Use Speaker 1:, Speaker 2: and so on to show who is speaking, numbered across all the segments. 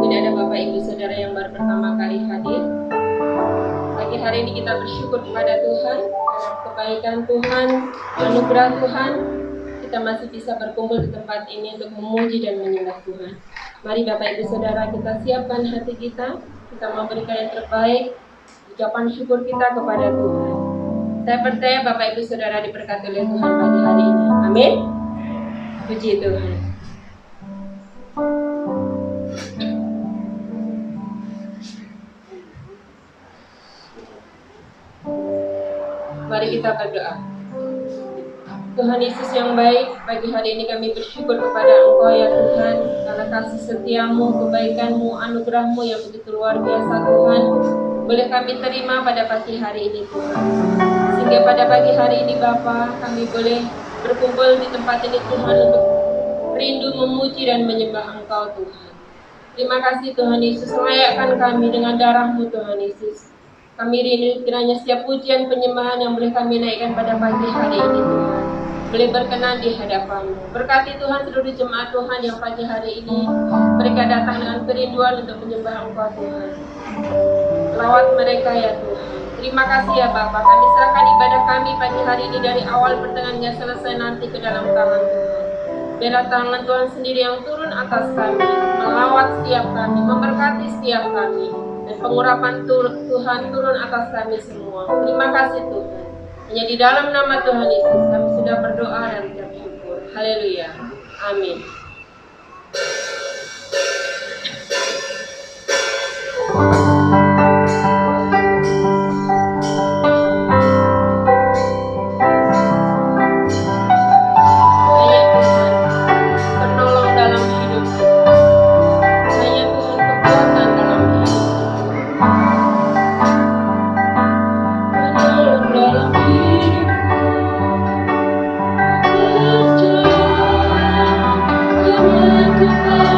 Speaker 1: Mungkin ada Bapak Ibu Saudara yang baru pertama kali hadir. Pagi hari ini kita bersyukur kepada Tuhan karena kebaikan Tuhan, anugerah Tuhan. Kita masih bisa berkumpul di tempat ini untuk memuji dan menyembah Tuhan. Mari Bapak Ibu Saudara, kita siapkan hati kita. Kita memberikan yang terbaik, ucapan syukur kita kepada Tuhan. Saya percaya Bapak Ibu Saudara diberkati oleh Tuhan pagi hari ini. Amin. Puji Tuhan. Mari kita berdoa. Tuhan Yesus yang baik, pagi hari ini kami bersyukur kepada Engkau ya Tuhan, karena kasih setiamu, kebaikanmu, anugerahmu yang begitu luar biasa Tuhan, boleh kami terima pada pagi hari ini Tuhan. Sehingga pada pagi hari ini Bapa, kami boleh berkumpul di tempat ini Tuhan untuk rindu memuji dan menyembah Engkau Tuhan. Terima kasih Tuhan Yesus, layakkan kami dengan darah-Mu Tuhan Yesus. Kami rindu kiranya setiap pujian penyembahan yang boleh kami naikkan pada pagi hari ini Tuhan, boleh berkenan di hadapan-Mu. Berkati Tuhan seluruh jemaat Tuhan yang pagi hari ini mereka datang dengan kerinduan untuk menyembah Engkau Tuhan. Lawat mereka ya Tuhan. Terima kasih ya Bapa, kami serahkan ibadah kami pagi hari ini dari awal pertengahan hingga selesai nanti ke dalam tangan Tuhan. Biarlah tangan Tuhan sendiri yang turun atas kami, melawat setiap kami, memberkati setiap kami, dan pengurapan Tuhan turun atas kami semua. Terima kasih Tuhan. Hanya di dalam nama Tuhan Yesus kami sudah berdoa dan ucap syukur. Haleluya. Amin.
Speaker 2: Goodbye.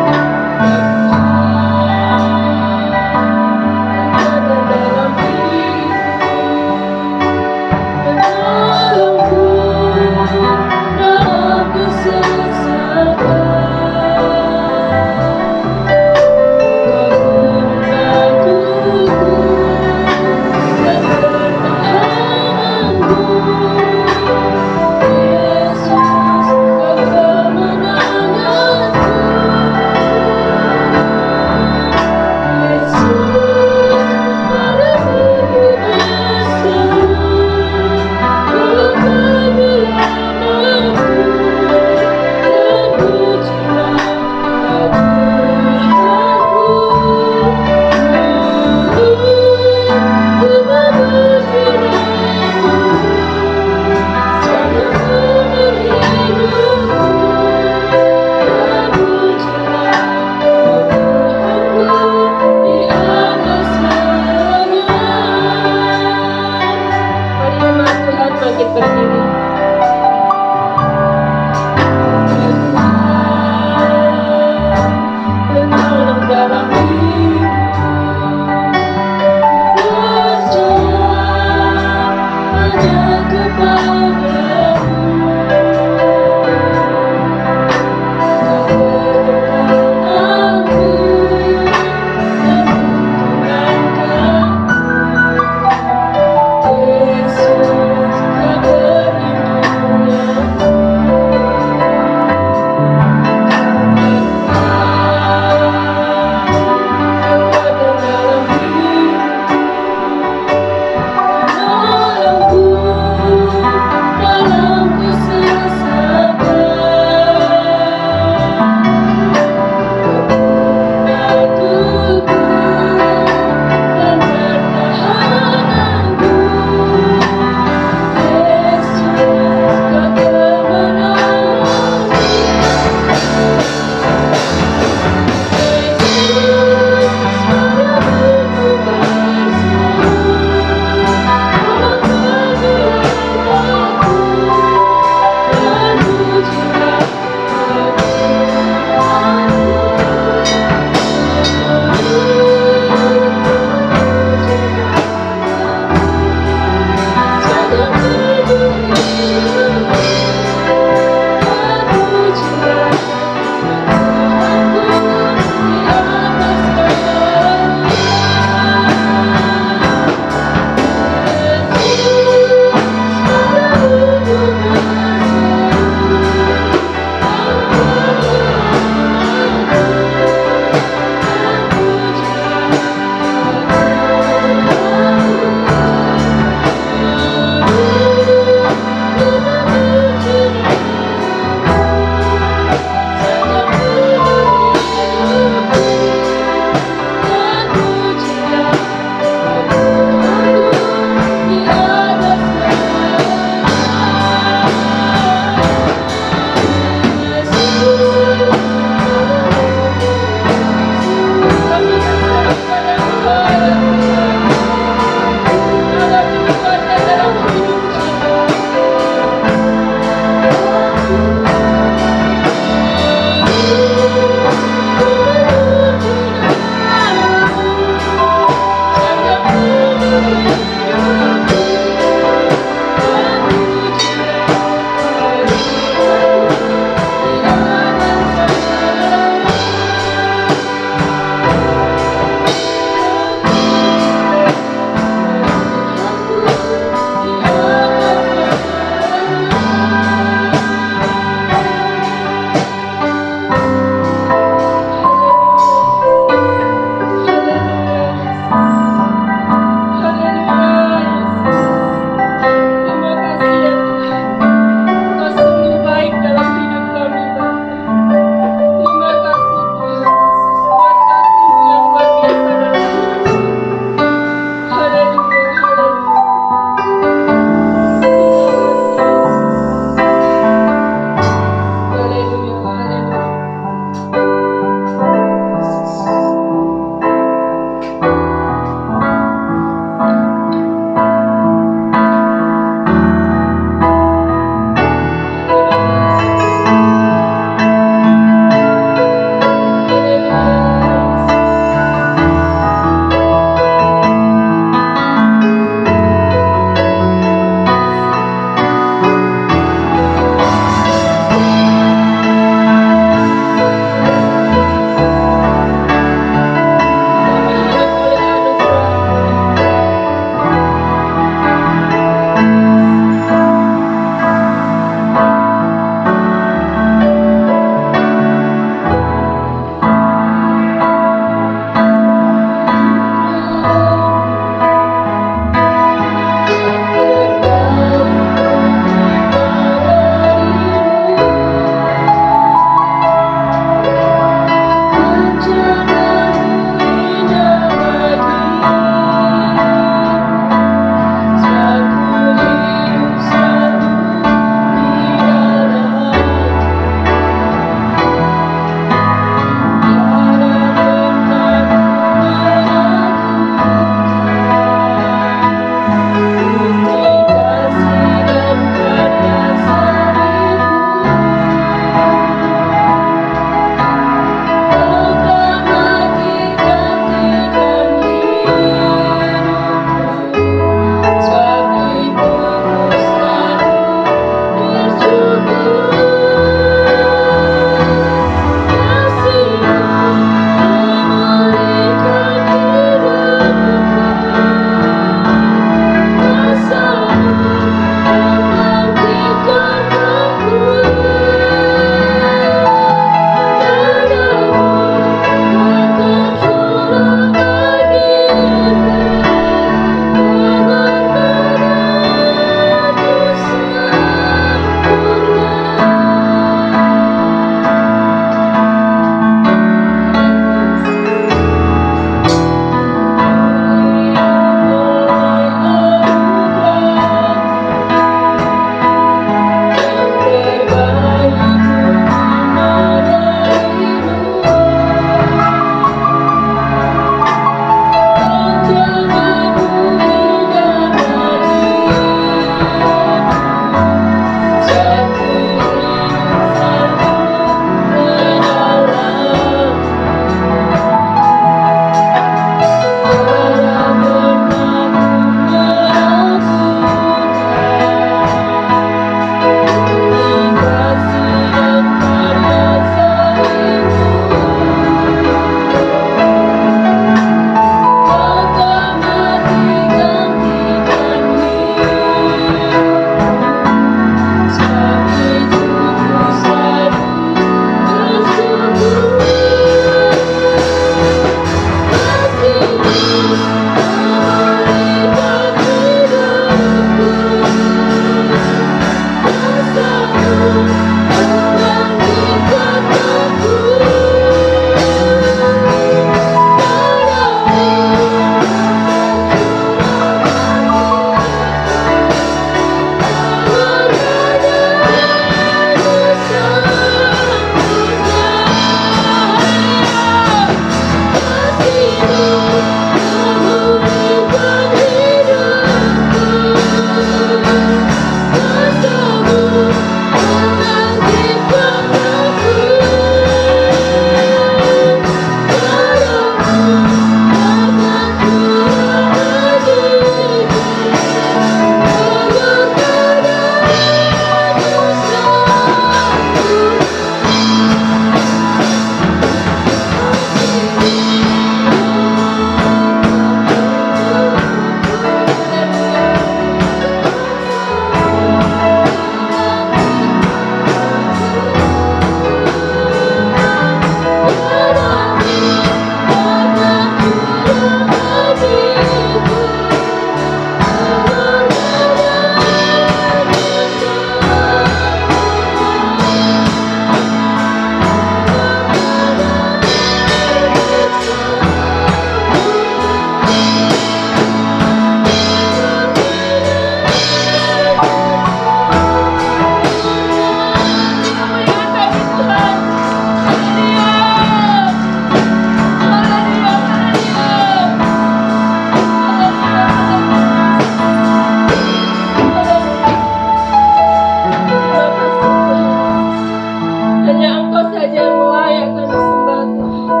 Speaker 1: saja yang layak kami sembah Tuhan.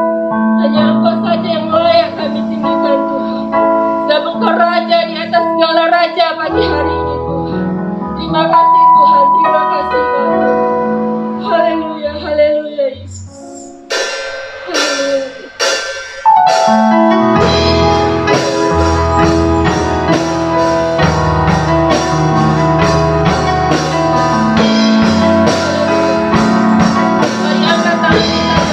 Speaker 1: Hanya Engkau saja yang layak kami tinggikan Tuhan. Sebab Engkau Raja di atas segala raja pagi hari ini Tuhan. Terima kasih Tuhan, terima kasih Bapa. Haleluya, haleluya Yesus. Haleluya. Mari angkat tangan kita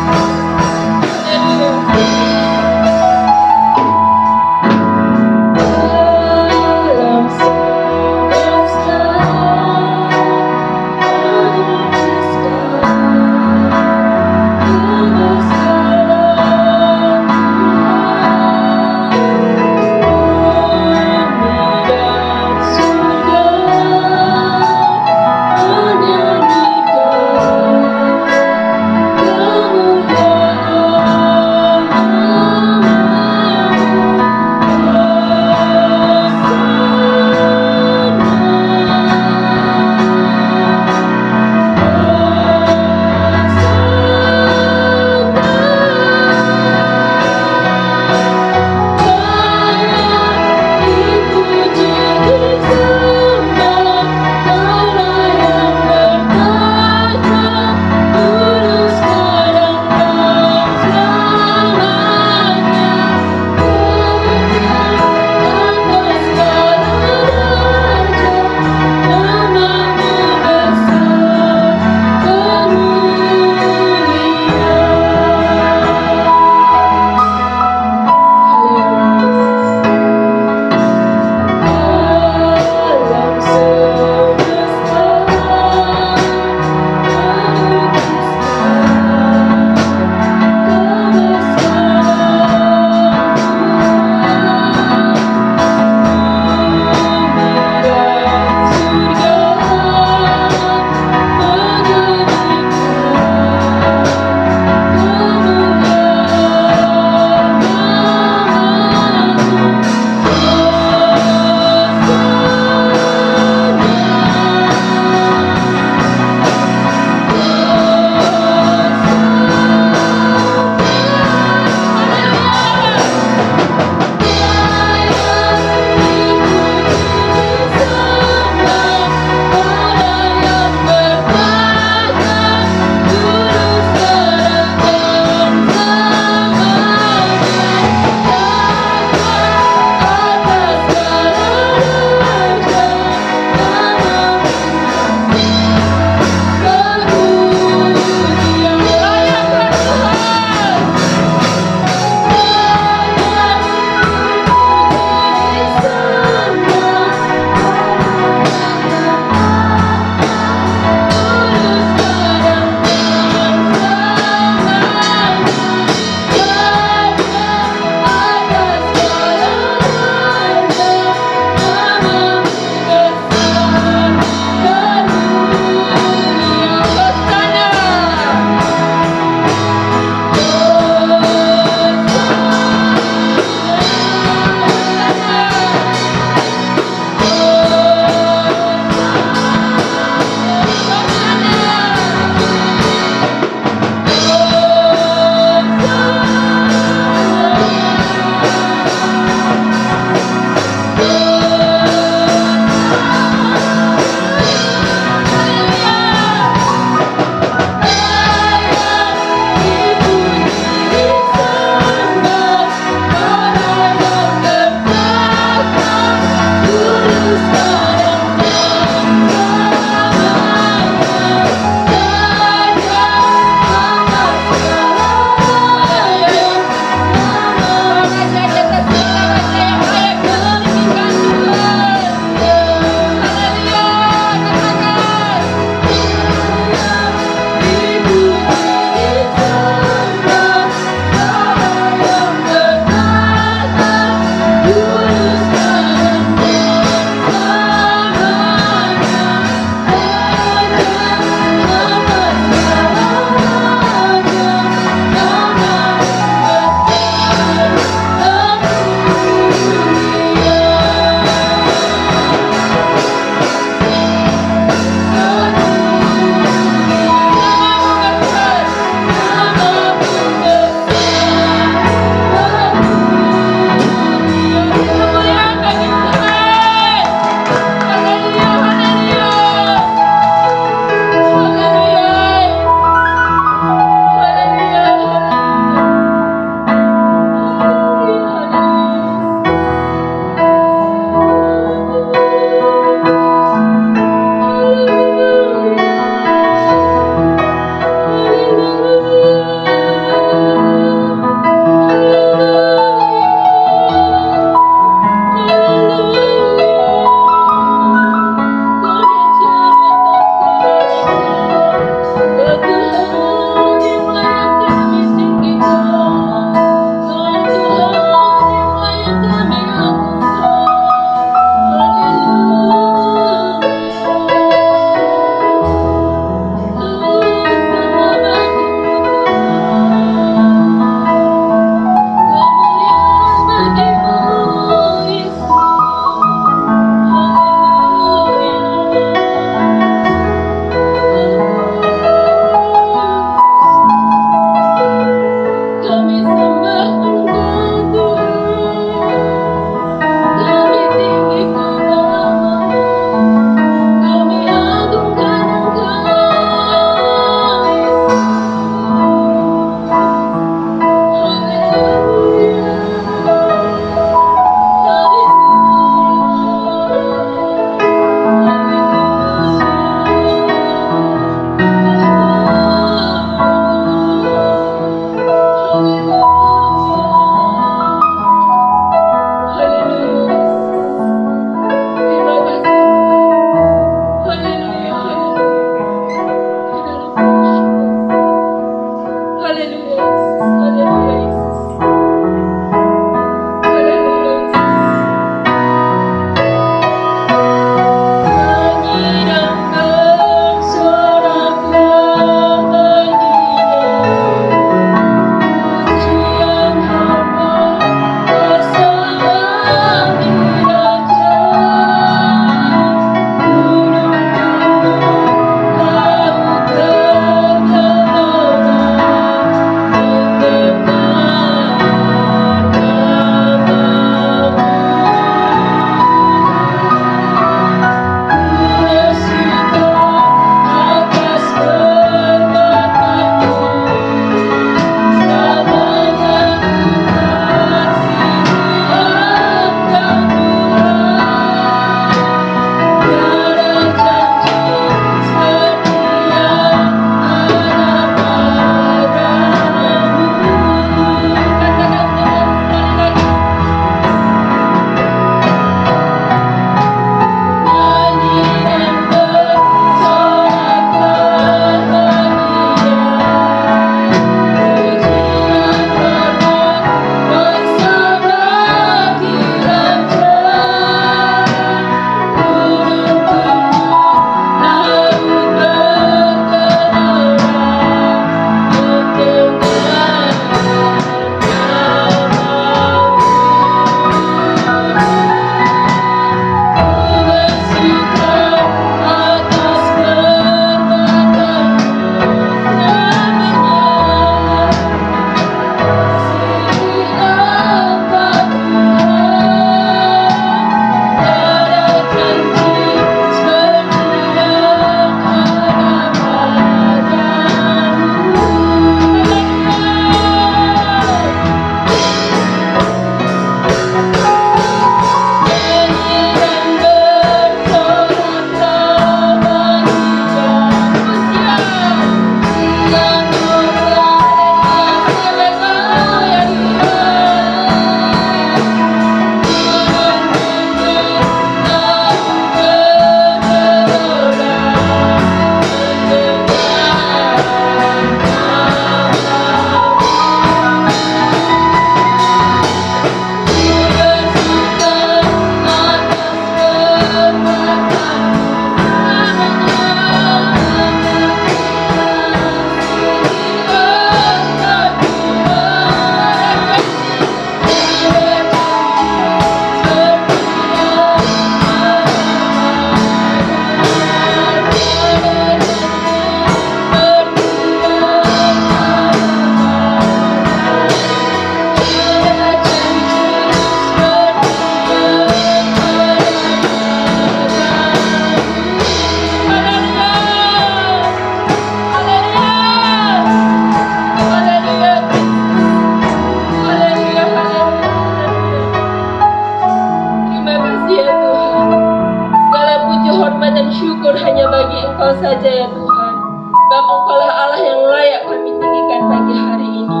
Speaker 1: sebab Engkaulah Allah yang layak kami tinggikan pagi hari ini.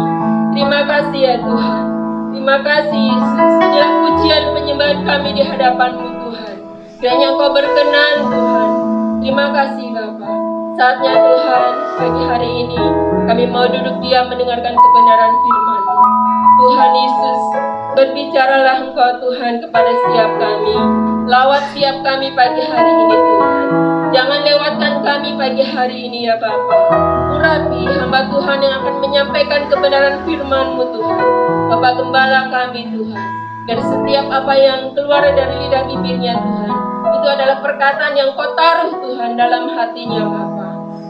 Speaker 1: Terima kasih ya Tuhan. Terima kasih Yesus. Inilah pujian penyembahan kami di hadapan-Mu Tuhan. Kiranya Engkau berkenan Tuhan. Terima kasih Bapa. Saatnya Tuhan, pagi hari ini kami mau duduk diam mendengarkan kebenaran firman-Mu. Tuhan Yesus, berbicaralah Engkau Tuhan kepada setiap kami. Lawat setiap kami pagi hari ini Tuhan. Jangan lewatkan kami pagi hari ini ya Bapa. Urapi hamba Tuhan yang akan menyampaikan kebenaran firman-Mu Tuhan. Bapak Gembala kami Tuhan. Dan setiap apa yang keluar dari lidah bibirnya Tuhan, itu adalah perkataan yang Kau taruh Tuhan dalam hatinya Bapa.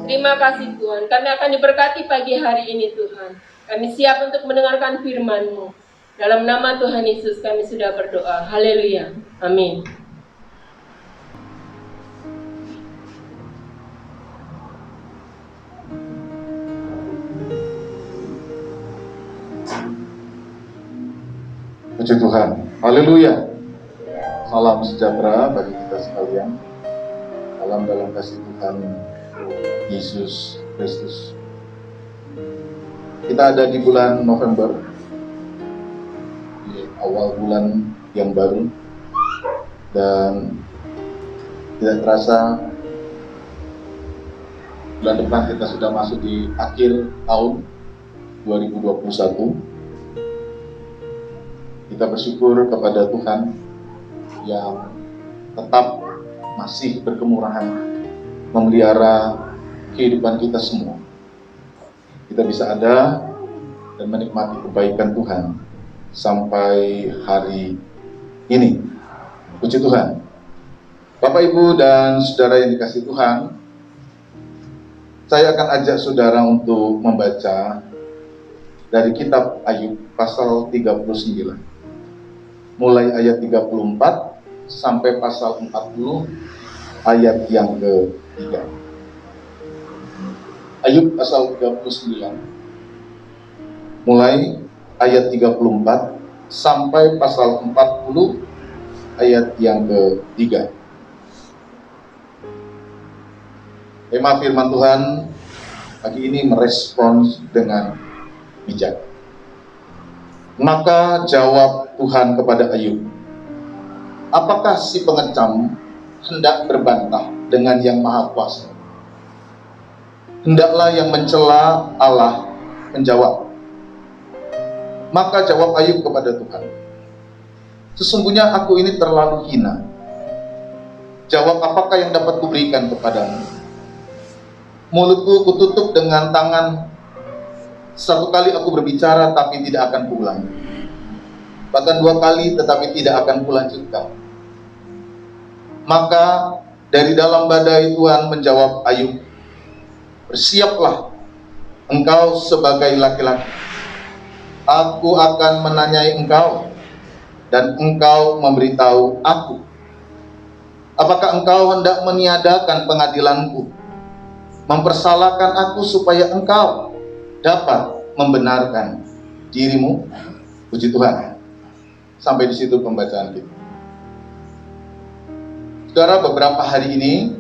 Speaker 1: Terima kasih Tuhan. Kami akan diberkati pagi hari ini Tuhan. Kami siap untuk mendengarkan firman-Mu. Dalam nama Tuhan Yesus kami sudah berdoa. Haleluya. Amin.
Speaker 2: Puji Tuhan, haleluya. Salam sejahtera bagi kita sekalian. Salam dalam kasih Tuhan Yesus Kristus. Kita ada di bulan November, di awal bulan yang baru, dan tidak terasa bulan depan kita sudah masuk di akhir tahun 2021. Kita bersyukur kepada Tuhan yang tetap masih berkemurahan memelihara kehidupan kita semua. Kita bisa ada dan menikmati kebaikan Tuhan sampai hari ini. Puji Tuhan. Bapak, Ibu, dan saudara yang dikasihi Tuhan, saya akan ajak saudara untuk membaca dari kitab Ayub pasal 39. Mulai ayat 34 sampai pasal 40 ayat yang ke-3. Ayub pasal 39 mulai ayat 34 sampai pasal 40 ayat yang ke-3. Tema firman Tuhan pagi ini merespons dengan bijak. Maka jawab Tuhan kepada Ayub, apakah si pengecam hendak berbantah dengan yang maha kuasa? Hendaklah yang mencela Allah menjawab. Maka jawab Ayub kepada Tuhan, sesungguhnya aku ini terlalu hina. Jawab apakah yang dapat kuberikan kepadamu? Mulutku kututup dengan tangan. Satu kali aku berbicara tapi tidak akan kuulangi. Bahkan 2 kali tetapi tidak akan kulanjutkan. Maka dari dalam badai Tuhan menjawab Ayub, bersiaplah engkau sebagai laki-laki. Aku akan menanyai engkau dan engkau memberitahu aku. Apakah engkau hendak meniadakan pengadilanku, mempersalahkan aku supaya engkau dapat membenarkan dirimu? Puji Tuhan. Sampai di situ pembacaan kita. Saudara, beberapa hari ini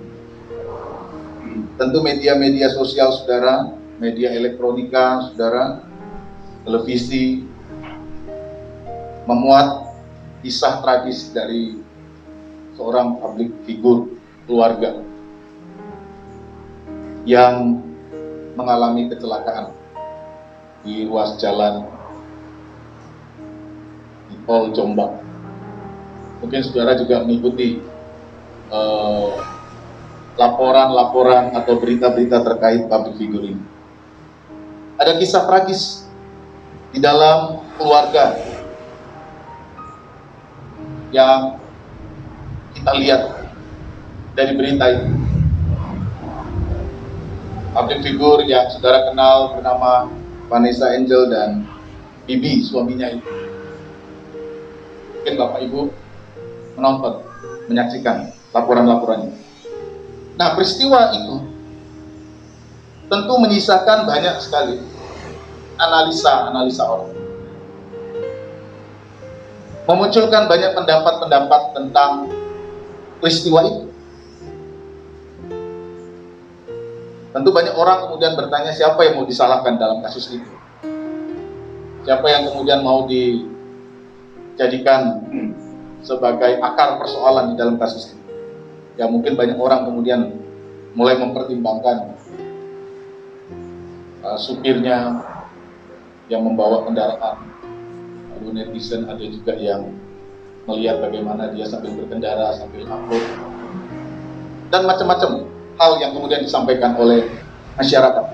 Speaker 2: tentu media-media sosial saudara, media elektronika saudara, televisi memuat kisah tragis dari seorang public figure keluarga yang mengalami kecelakaan di ruas jalan di Tol Jombang. Mungkin saudara juga mengikuti laporan-laporan atau berita-berita terkait public figure ini. Ada kisah tragis di dalam keluarga yang kita lihat dari berita ini. Public figure yang saudara kenal bernama Vanessa Angel dan Bibi, suaminya itu. Mungkin Bapak Ibu menonton, menyaksikan laporan-laporannya. Nah, peristiwa itu tentu menyisakan banyak sekali analisa orang. Memunculkan banyak pendapat-pendapat tentang peristiwa itu. Tentu Tentu banyak orang kemudian bertanya, siapa yang mau disalahkan dalam kasus itu? Siapa yang kemudian mau dijadikan sebagai akar persoalan di dalam kasus ini? Ya mungkin banyak orang kemudian mulai mempertimbangkan supirnya yang membawa kendaraan. Lalu netizen ada juga yang melihat bagaimana dia sambil berkendara, sambil upload, dan macam-macam hal yang kemudian disampaikan oleh masyarakat.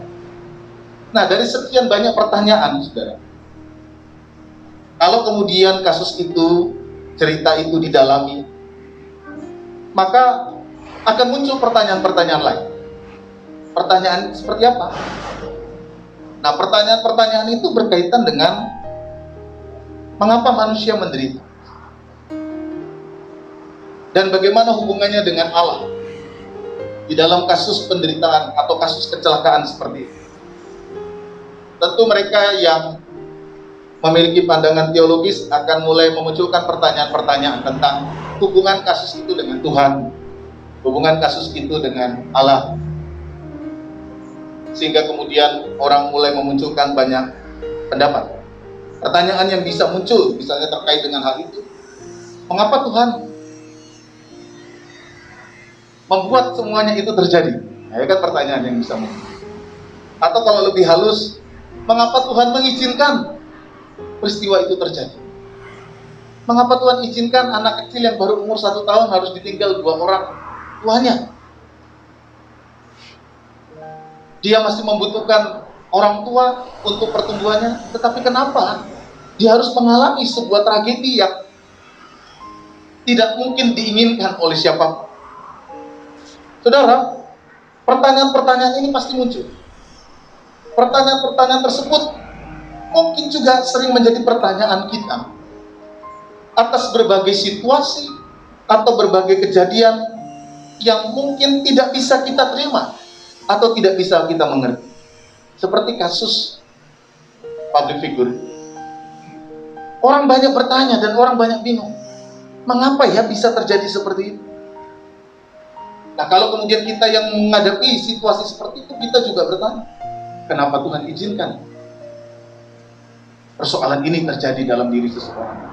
Speaker 2: Nah, dari sekian banyak pertanyaan, saudara, kalau kemudian kasus itu, cerita itu didalami, maka akan muncul pertanyaan-pertanyaan lain. Pertanyaan seperti apa? Nah, pertanyaan-pertanyaan itu berkaitan dengan mengapa manusia menderita, dan bagaimana hubungannya dengan Allah di dalam kasus penderitaan atau kasus kecelakaan seperti itu. Tentu mereka yang memiliki pandangan teologis akan mulai memunculkan pertanyaan-pertanyaan tentang hubungan kasus itu dengan Tuhan, hubungan kasus itu dengan Allah. Sehingga kemudian orang mulai memunculkan banyak pendapat. Pertanyaan yang bisa muncul misalnya terkait dengan hal itu, mengapa Tuhan membuat semuanya itu terjadi? Nah, itu kan pertanyaan yang bisa muncul. Atau kalau lebih halus, mengapa Tuhan mengizinkan peristiwa itu terjadi? Mengapa Tuhan izinkan anak kecil yang baru umur 1 tahun harus ditinggal 2 orang tuanya? Dia masih membutuhkan orang tua untuk pertumbuhannya, tetapi kenapa dia harus mengalami sebuah tragedi yang tidak mungkin diinginkan oleh siapapun? Saudara, pertanyaan-pertanyaan ini pasti muncul. Pertanyaan-pertanyaan tersebut mungkin juga sering menjadi pertanyaan kita atas berbagai situasi atau berbagai kejadian yang mungkin tidak bisa kita terima atau tidak bisa kita mengerti. Seperti kasus public figure. Orang banyak bertanya dan orang banyak bingung. Mengapa ya bisa terjadi seperti itu? Nah, kalau kemudian kita yang menghadapi situasi seperti itu, kita juga bertanya, kenapa Tuhan izinkan persoalan ini terjadi dalam diri seseorang?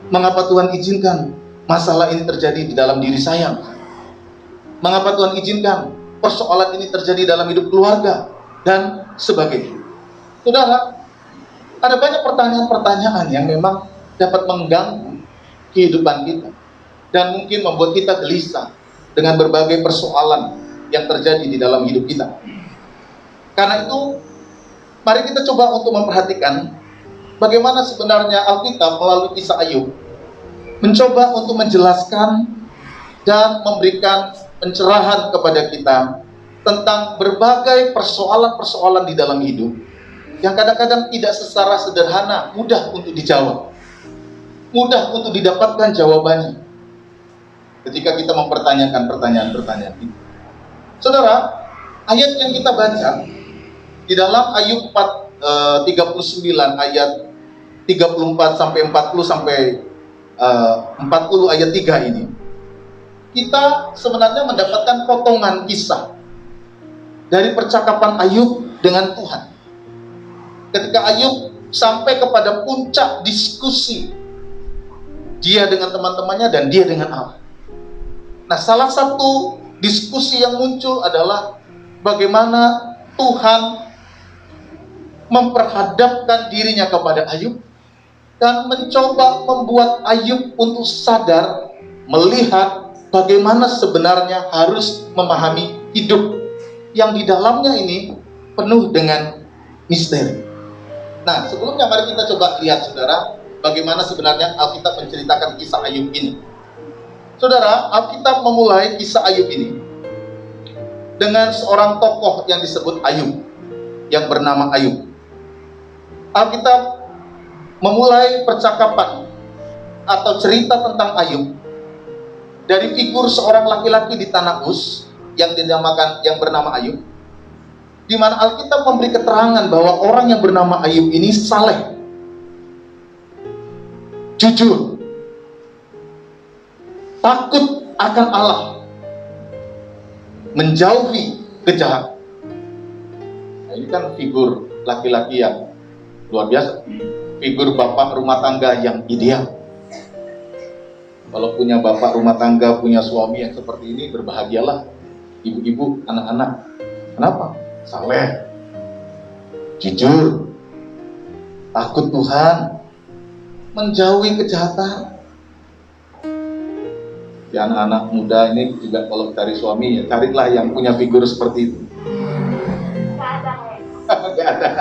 Speaker 2: Mengapa Tuhan izinkan masalah ini terjadi di dalam diri saya? Mengapa Tuhan izinkan persoalan ini terjadi dalam hidup keluarga? Dan sebagainya. Saudara, ada banyak pertanyaan-pertanyaan yang memang dapat mengganggu kehidupan kita dan mungkin membuat kita gelisah dengan berbagai persoalan yang terjadi di dalam hidup kita. Karena itu, mari kita coba untuk memperhatikan bagaimana sebenarnya Alkitab melalui kisah Ayub mencoba untuk menjelaskan dan memberikan pencerahan kepada kita tentang berbagai persoalan-persoalan di dalam hidup yang kadang-kadang tidak secara sederhana mudah untuk dijawab, mudah untuk didapatkan jawabannya ketika kita mempertanyakan pertanyaan-pertanyaan itu. Saudara, ayat yang kita baca di dalam Ayub 39 ayat 34 sampai 40 sampai 40 ayat 3 ini, kita sebenarnya mendapatkan potongan kisah dari percakapan Ayub dengan Tuhan. Ketika Ayub sampai kepada puncak diskusi dia dengan teman-temannya dan dia dengan Allah. Nah, salah satu diskusi yang muncul adalah bagaimana Tuhan memperhadapkan dirinya kepada Ayub dan mencoba membuat Ayub untuk sadar melihat bagaimana sebenarnya harus memahami hidup yang di dalamnya ini penuh dengan misteri. Nah, sebelumnya mari kita coba lihat, saudara, bagaimana sebenarnya Alkitab menceritakan kisah Ayub ini. Saudara, Alkitab memulai kisah Ayub ini dengan seorang tokoh yang disebut Ayub, yang bernama Ayub. Alkitab memulai percakapan atau cerita tentang Ayub dari figur seorang laki-laki di tanah Uz yang bernama Ayub, di mana Alkitab memberi keterangan bahwa orang yang bernama Ayub ini saleh, jujur, takut akan Allah, menjauhi kejahatan. Nah, ini kan figur laki-laki yang luar biasa, figur bapak rumah tangga yang ideal. Kalau punya bapak rumah tangga, punya suami yang seperti ini, berbahagialah ibu-ibu, anak-anak. Kenapa? Saleh, jujur, takut Tuhan, menjauhi kejahatan. Ya, anak-anak muda ini juga kalau cari suami, ya carilah yang punya figur seperti itu. Gak ada.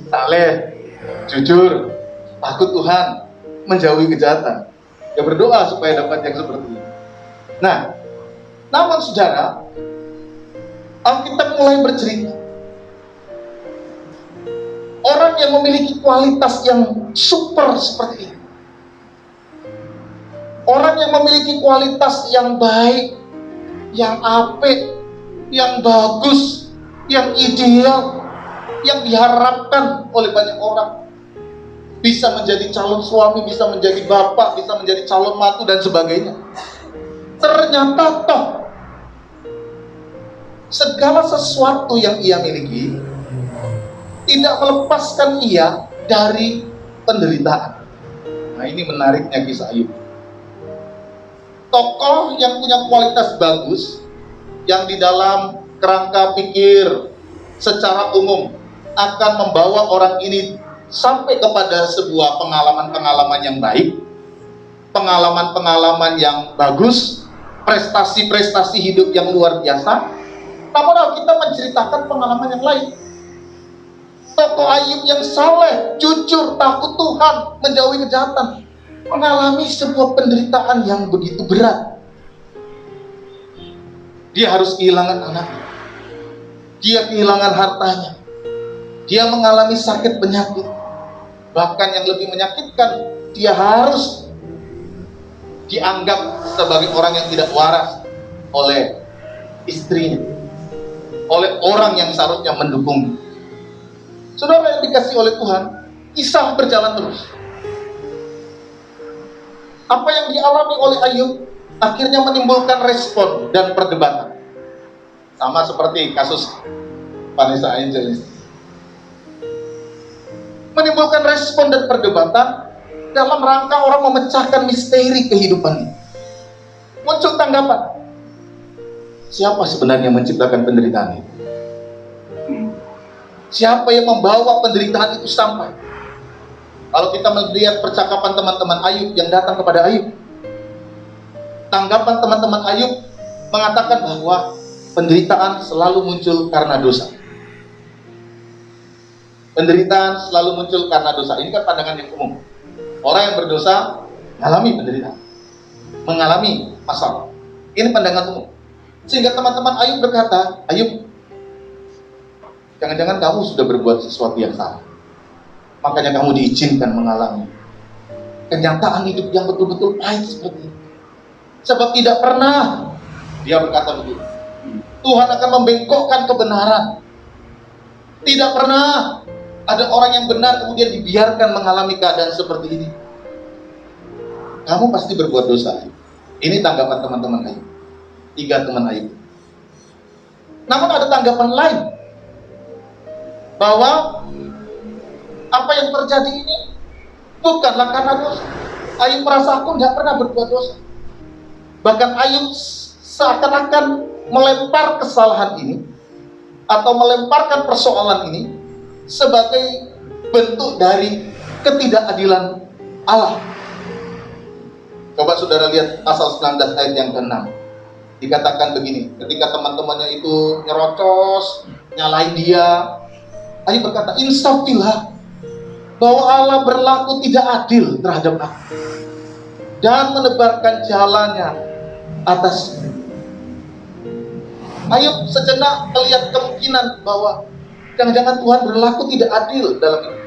Speaker 2: Saleh, jujur, takut Tuhan, menjauhi kejahatan. Ya berdoa supaya dapat yang seperti ini. Nah, namun saudara, Alkitab mulai bercerita orang yang memiliki kualitas yang super seperti ini, orang yang memiliki kualitas yang baik, yang apik, yang bagus, yang ideal, yang diharapkan oleh banyak orang, bisa menjadi calon suami, bisa menjadi bapak, bisa menjadi calon mantu dan sebagainya. Ternyata toh segala sesuatu yang ia miliki tidak melepaskan ia dari penderitaan. Nah, ini menariknya kisah Ayub. Tokoh yang punya kualitas bagus, yang di dalam kerangka pikir secara umum akan membawa orang ini sampai kepada sebuah pengalaman-pengalaman yang baik, pengalaman-pengalaman yang bagus, prestasi-prestasi hidup yang luar biasa. Namun kita menceritakan pengalaman yang lain. Tokoh Ayub yang saleh, jujur, takut Tuhan, menjauhi kejahatan, mengalami sebuah penderitaan yang begitu berat. Dia harus kehilangan anaknya, dia kehilangan hartanya, dia mengalami sakit penyakit. Bahkan yang lebih menyakitkan, dia harus dianggap sebagai orang yang tidak waras oleh istrinya, oleh orang yang seharusnya mendukung. Saudara yang dikasihi oleh Tuhan, kisah berjalan terus. Apa yang dialami oleh Ayub akhirnya menimbulkan respon dan perdebatan. Sama seperti kasus Vanessa Angel ini. Menimbulkan respon dan perdebatan dalam rangka orang memecahkan misteri kehidupan ini. Muncul tanggapan, siapa sebenarnya menciptakan penderitaan itu? Siapa yang membawa penderitaan itu sampai? Kalau kita melihat percakapan teman-teman Ayub yang datang kepada Ayub, tanggapan teman-teman Ayub mengatakan bahwa penderitaan selalu muncul karena dosa. Penderitaan selalu muncul karena dosa. Ini kan pandangan yang umum. Orang yang berdosa mengalami penderitaan, mengalami masalah. Ini pandangan umum. Sehingga teman-teman Ayub berkata, Ayub, jangan-jangan kamu sudah berbuat sesuatu yang salah, makanya kamu diizinkan mengalami kenyataan hidup yang betul-betul pahit seperti ini. Sebab tidak pernah, dia berkata begitu, Tuhan akan membengkokkan kebenaran. Tidak pernah ada orang yang benar kemudian dibiarkan mengalami keadaan seperti ini. Kamu pasti berbuat dosa. Ini tanggapan teman-teman Ayub. 3 teman Ayub. Namun ada tanggapan lain, bahwa apa yang terjadi ini bukanlah karena dosa. Ayub merasa aku tidak pernah berbuat dosa. Bahkan Ayub seakan-akan melempar kesalahan ini atau melemparkan persoalan ini sebagai bentuk dari ketidakadilan Allah. Coba saudara lihat pasal 19 ayat yang ke-6. Dikatakan begini, ketika teman-temannya itu nyerocos, nyalain dia, Ayub berkata, insafilah bahwa Allah berlaku tidak adil terhadap aku dan menebarkan jalannya atas. Ayub sejenak melihat kemungkinan bahwa jangan-jangan Tuhan berlaku tidak adil dalam hidup.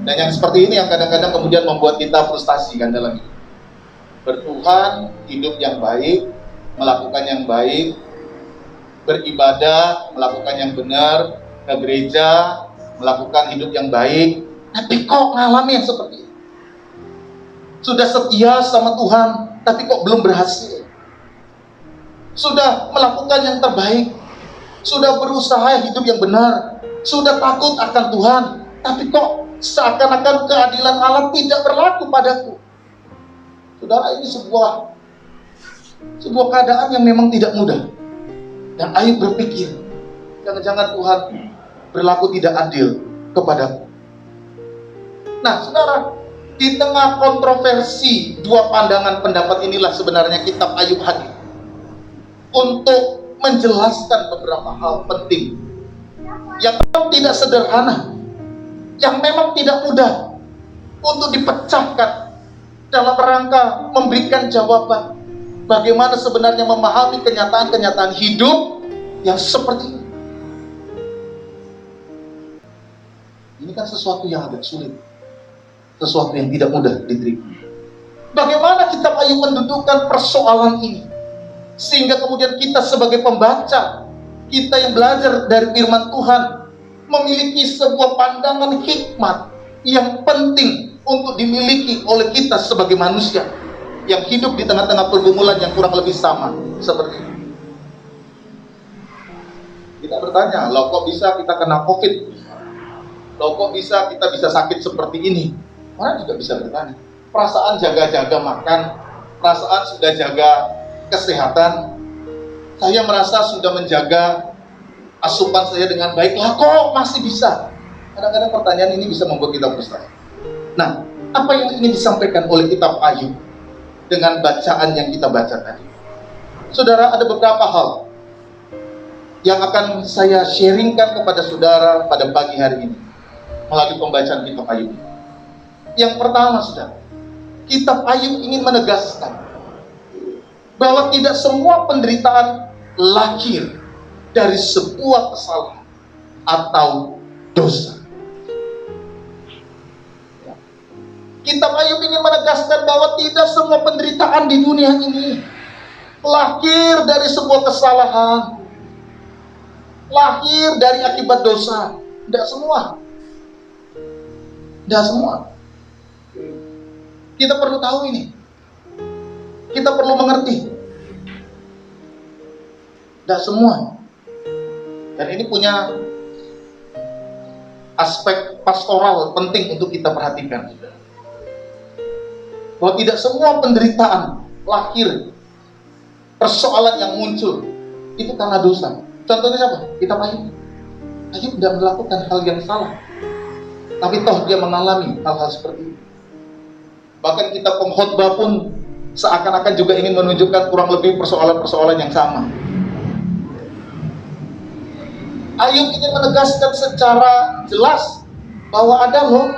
Speaker 2: Dan yang seperti ini yang kadang-kadang kemudian membuat kita frustasi kan dalam hidup. Bertuhan, hidup yang baik, melakukan yang baik, beribadah, melakukan yang benar, ke gereja, melakukan hidup yang baik, tapi kok mengalami yang seperti ini? Sudah setia sama Tuhan, tapi kok belum berhasil? Sudah melakukan yang terbaik, sudah berusaha hidup yang benar, sudah takut akan Tuhan, tapi kok seakan-akan keadilan Allah tidak berlaku padaku. Saudara, ini sebuah keadaan yang memang tidak mudah. Dan Ayub berpikir, jangan-jangan Tuhan berlaku tidak adil kepadaku. Nah, saudara, di tengah kontroversi dua pandangan pendapat inilah sebenarnya kitab Ayub hadir untuk menjelaskan beberapa hal penting yang memang tidak sederhana, yang memang tidak mudah untuk dipecahkan dalam rangka memberikan jawaban bagaimana sebenarnya memahami kenyataan-kenyataan hidup yang seperti ini. Ini kan sesuatu yang agak sulit, sesuatu yang tidak mudah diterima. Bagaimana kitab Ayub mendudukkan persoalan ini sehingga kemudian kita sebagai pembaca, kita yang belajar dari firman Tuhan, memiliki sebuah pandangan hikmat yang penting untuk dimiliki oleh kita sebagai manusia yang hidup di tengah-tengah pergumulan yang kurang lebih sama seperti ini. Kita bertanya, loh kok bisa kita kena COVID? Loh kok bisa kita bisa sakit seperti ini? Orang juga bisa bertanya. Perasaan jaga-jaga makan, perasaan sudah jaga kesehatan, saya merasa sudah menjaga asupan saya dengan baik, lah kok masih bisa? Kadang-kadang pertanyaan ini bisa membuat kita frustasi. Nah, apa yang ingin disampaikan oleh kitab Ayub dengan bacaan yang kita baca tadi? Saudara, ada beberapa hal yang akan saya sharingkan kepada saudara pada pagi hari ini melalui pembacaan kitab Ayub. Yang pertama, saudara, kitab Ayub ingin menegaskan bahwa tidak semua penderitaan lahir dari sebuah kesalahan atau dosa. Kitab Ayub ingin menegaskan bahwa tidak semua penderitaan di dunia ini lahir dari sebuah kesalahan, lahir dari akibat dosa. Tidak semua. Tidak semua. Kita perlu tahu ini. Kita perlu mengerti. Tidak semua. Dan ini punya aspek pastoral penting untuk kita perhatikan. Bahwa tidak semua penderitaan lahir, persoalan yang muncul itu karena dosa. Contohnya apa? Kita Ayub. Ayub tidak melakukan hal yang salah, tapi toh dia mengalami hal-hal seperti itu. Bahkan kita pengkhotbah pun seakan-akan juga ingin menunjukkan kurang lebih persoalan-persoalan yang sama. Ayub ingin menegaskan secara jelas bahwa ada loh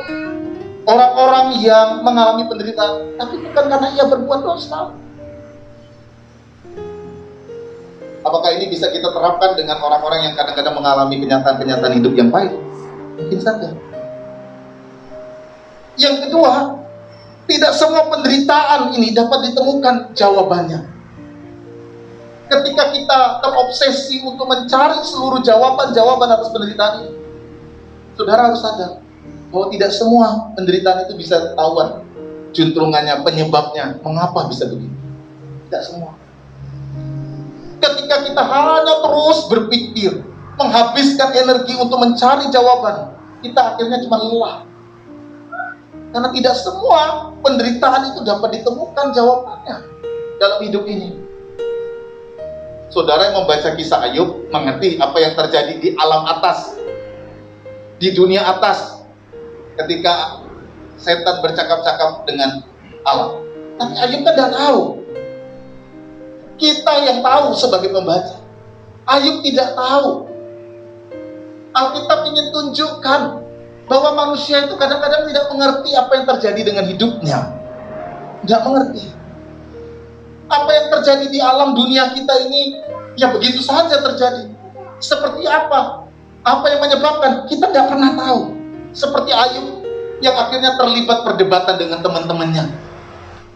Speaker 2: orang-orang yang mengalami penderitaan, tapi bukan karena ia berbuat dosa. Apakah ini bisa kita terapkan dengan orang-orang yang kadang-kadang mengalami kenyataan-kenyataan hidup yang pahit? Mungkin saja. Yang kedua, tidak semua penderitaan ini dapat ditemukan jawabannya. Ketika kita terobsesi untuk mencari seluruh jawaban-jawaban atas penderitaan ini, saudara harus sadar bahwa tidak semua penderitaan itu bisa ketahuan juntrungannya, penyebabnya, mengapa bisa begitu. Tidak semua. Ketika kita hanya terus berpikir, menghabiskan energi untuk mencari jawaban, kita akhirnya cuma lelah. Karena tidak semua penderitaan itu dapat ditemukan jawabannya dalam hidup ini. Saudara yang membaca kisah Ayub mengerti apa yang terjadi di alam atas, di dunia atas, ketika setan bercakap-cakap dengan Allah. Tapi Ayub kan tidak tahu. Kita yang tahu sebagai pembaca. Ayub tidak tahu. Alkitab ingin tunjukkan bahwa manusia itu kadang-kadang tidak mengerti apa yang terjadi dengan hidupnya. Tidak mengerti. Apa yang terjadi di alam dunia kita ini, ya begitu saja terjadi. Seperti apa? Apa yang menyebabkan? Kita tidak pernah tahu. Seperti Ayub yang akhirnya terlibat perdebatan dengan teman-temannya.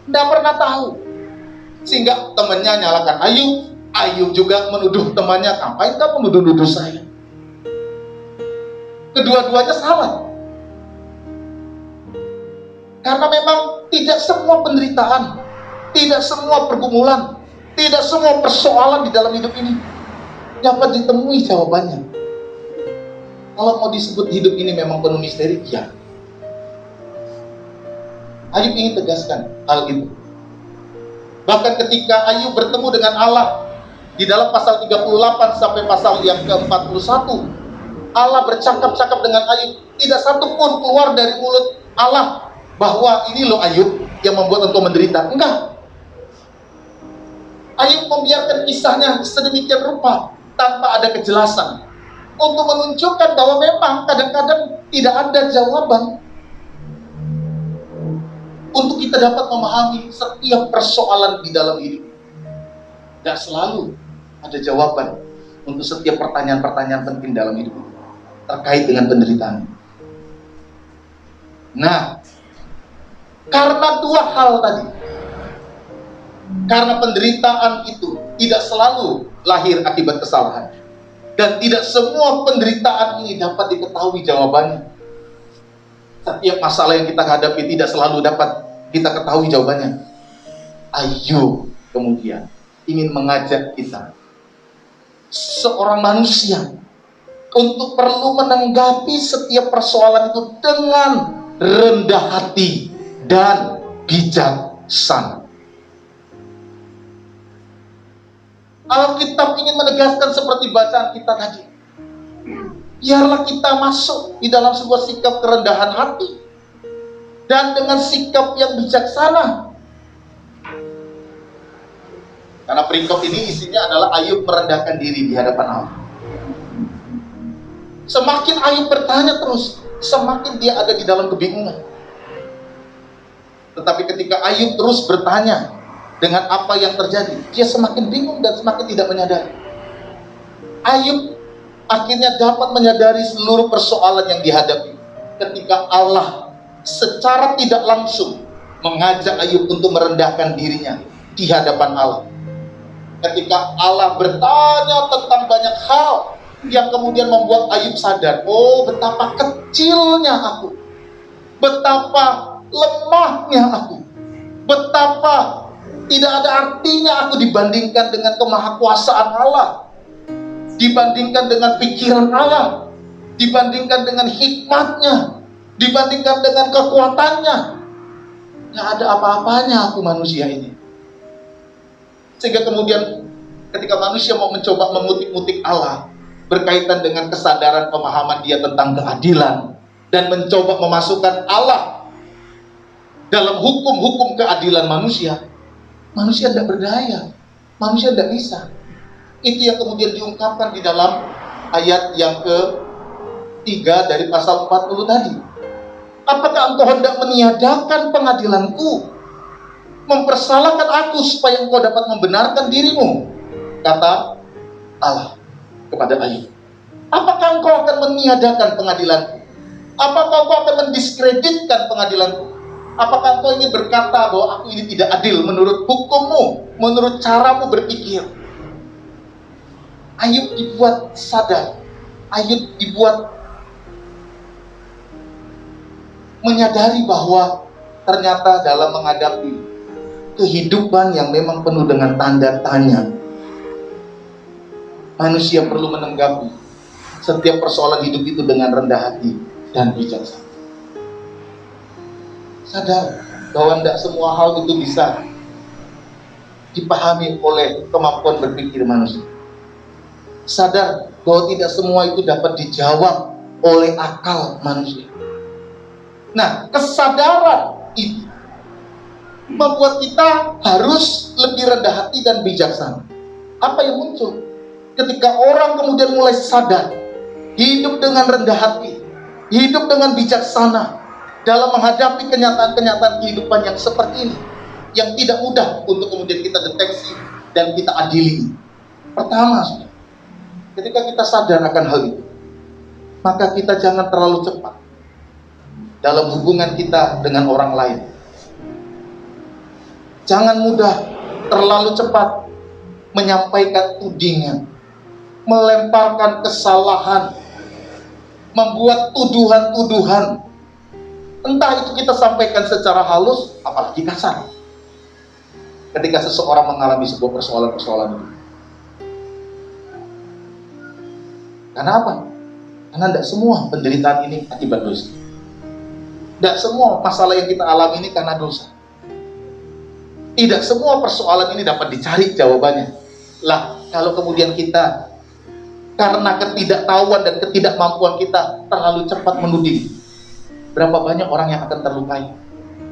Speaker 2: Tidak pernah tahu. Sehingga temannya nyalakan Ayub. Ayub juga menuduh temannya, ngapain kamu menuduh-nuduh saya? Kedua-duanya salah. Karena memang tidak semua penderitaan, tidak semua pergumulan, tidak semua persoalan di dalam hidup ini dapat ditemui jawabannya. Kalau mau disebut hidup ini memang penuh misteri, ya. Ayub ingin tegaskan hal itu. Bahkan ketika Ayub bertemu dengan Allah di dalam pasal 38 sampai pasal yang ke-41, Allah bercakap-cakap dengan Ayub. Tidak satu pun keluar dari mulut Allah bahwa ini loh Ayub yang membuat engkau menderita. Enggak. Ayub membiarkan kisahnya sedemikian rupa tanpa ada kejelasan untuk menunjukkan bahwa memang kadang-kadang tidak ada jawaban untuk kita dapat memahami setiap persoalan di dalam hidup. Tidak selalu ada jawaban untuk setiap pertanyaan-pertanyaan penting dalam hidup terkait dengan penderitaan. Nah, karena dua hal tadi, karena penderitaan itu tidak selalu lahir akibat kesalahan, dan tidak semua penderitaan ini dapat diketahui jawabannya. Setiap masalah yang kita hadapi tidak selalu dapat kita ketahui jawabannya. Ayub kemudian ingin mengajak kita, seorang manusia, untuk perlu menanggapi setiap persoalan itu dengan rendah hati dan bijaksana. Alkitab ingin menegaskan seperti bacaan kita tadi. Biarlah kita masuk di dalam sebuah sikap kerendahan hati dan dengan sikap yang bijaksana. Karena perikop ini isinya adalah Ayub merendahkan diri di hadapan Allah. Semakin Ayub bertanya terus, semakin dia ada di dalam kebingungan. Tetapi ketika Ayub terus bertanya dengan apa yang terjadi, dia semakin bingung dan semakin tidak menyadari. Ayub akhirnya dapat menyadari seluruh persoalan yang dihadapi ketika Allah secara tidak langsung mengajak Ayub untuk merendahkan dirinya di hadapan Allah. Ketika Allah bertanya tentang banyak hal yang kemudian membuat Ayub sadar, oh betapa kecilnya aku, betapa lemahnya aku, betapa tidak ada artinya aku dibandingkan dengan kemahakuasaan Allah, dibandingkan dengan pikiran Allah, dibandingkan dengan hikmatnya, dibandingkan dengan kekuatannya. Nggak ada apa-apanya aku manusia ini. Sehingga kemudian ketika manusia mau mencoba mengutik-utik Allah berkaitan dengan kesadaran pemahaman dia tentang keadilan dan mencoba memasukkan Allah dalam hukum-hukum keadilan manusia, manusia tidak berdaya, manusia tidak bisa. Itu yang kemudian diungkapkan di dalam ayat yang ke-3 dari pasal 40 tadi. Apakah engkau hendak meniadakan pengadilanku, mempersalahkan aku supaya engkau dapat membenarkan dirimu? Kata Allah kepada Ayub. Apakah engkau akan meniadakan pengadilanku? Apakah engkau akan mendiskreditkan pengadilanku? Apakah engkau ingin berkata bahwa aku ini tidak adil menurut hukummu, menurut caramu berpikir? Ayub dibuat sadar, Ayub dibuat menyadari bahwa ternyata dalam menghadapi kehidupan yang memang penuh dengan tanda tanya, manusia perlu menanggapi setiap persoalan hidup itu dengan rendah hati dan bijaksana. Sadar bahwa tidak semua hal itu bisa dipahami oleh kemampuan berpikir manusia. Sadar bahwa tidak semua itu dapat dijawab oleh akal manusia. Nah, kesadaran itu membuat kita harus lebih rendah hati dan bijaksana. Apa yang muncul ketika orang kemudian mulai sadar, hidup dengan rendah hati, hidup dengan bijaksana dalam menghadapi kenyataan-kenyataan kehidupan yang seperti ini, yang tidak mudah untuk kemudian kita deteksi dan kita adili. Pertama, ketika kita sadar akan hal itu, maka kita jangan terlalu cepat dalam hubungan kita dengan orang lain. Jangan mudah terlalu cepat menyampaikan tudingan, melemparkan kesalahan, membuat tuduhan-tuduhan. Entah itu kita sampaikan secara halus, apalagi kasar. Ketika seseorang mengalami sebuah persoalan-persoalan itu, Karena apa? Karena tidak semua penderitaan ini akibat dosa. Tidak semua masalah yang kita alami ini karena dosa. Tidak semua persoalan ini dapat dicari jawabannya. Lah, kalau kemudian kita karena ketidaktahuan dan ketidakmampuan kita terlalu cepat menuding, berapa banyak orang yang akan terlukai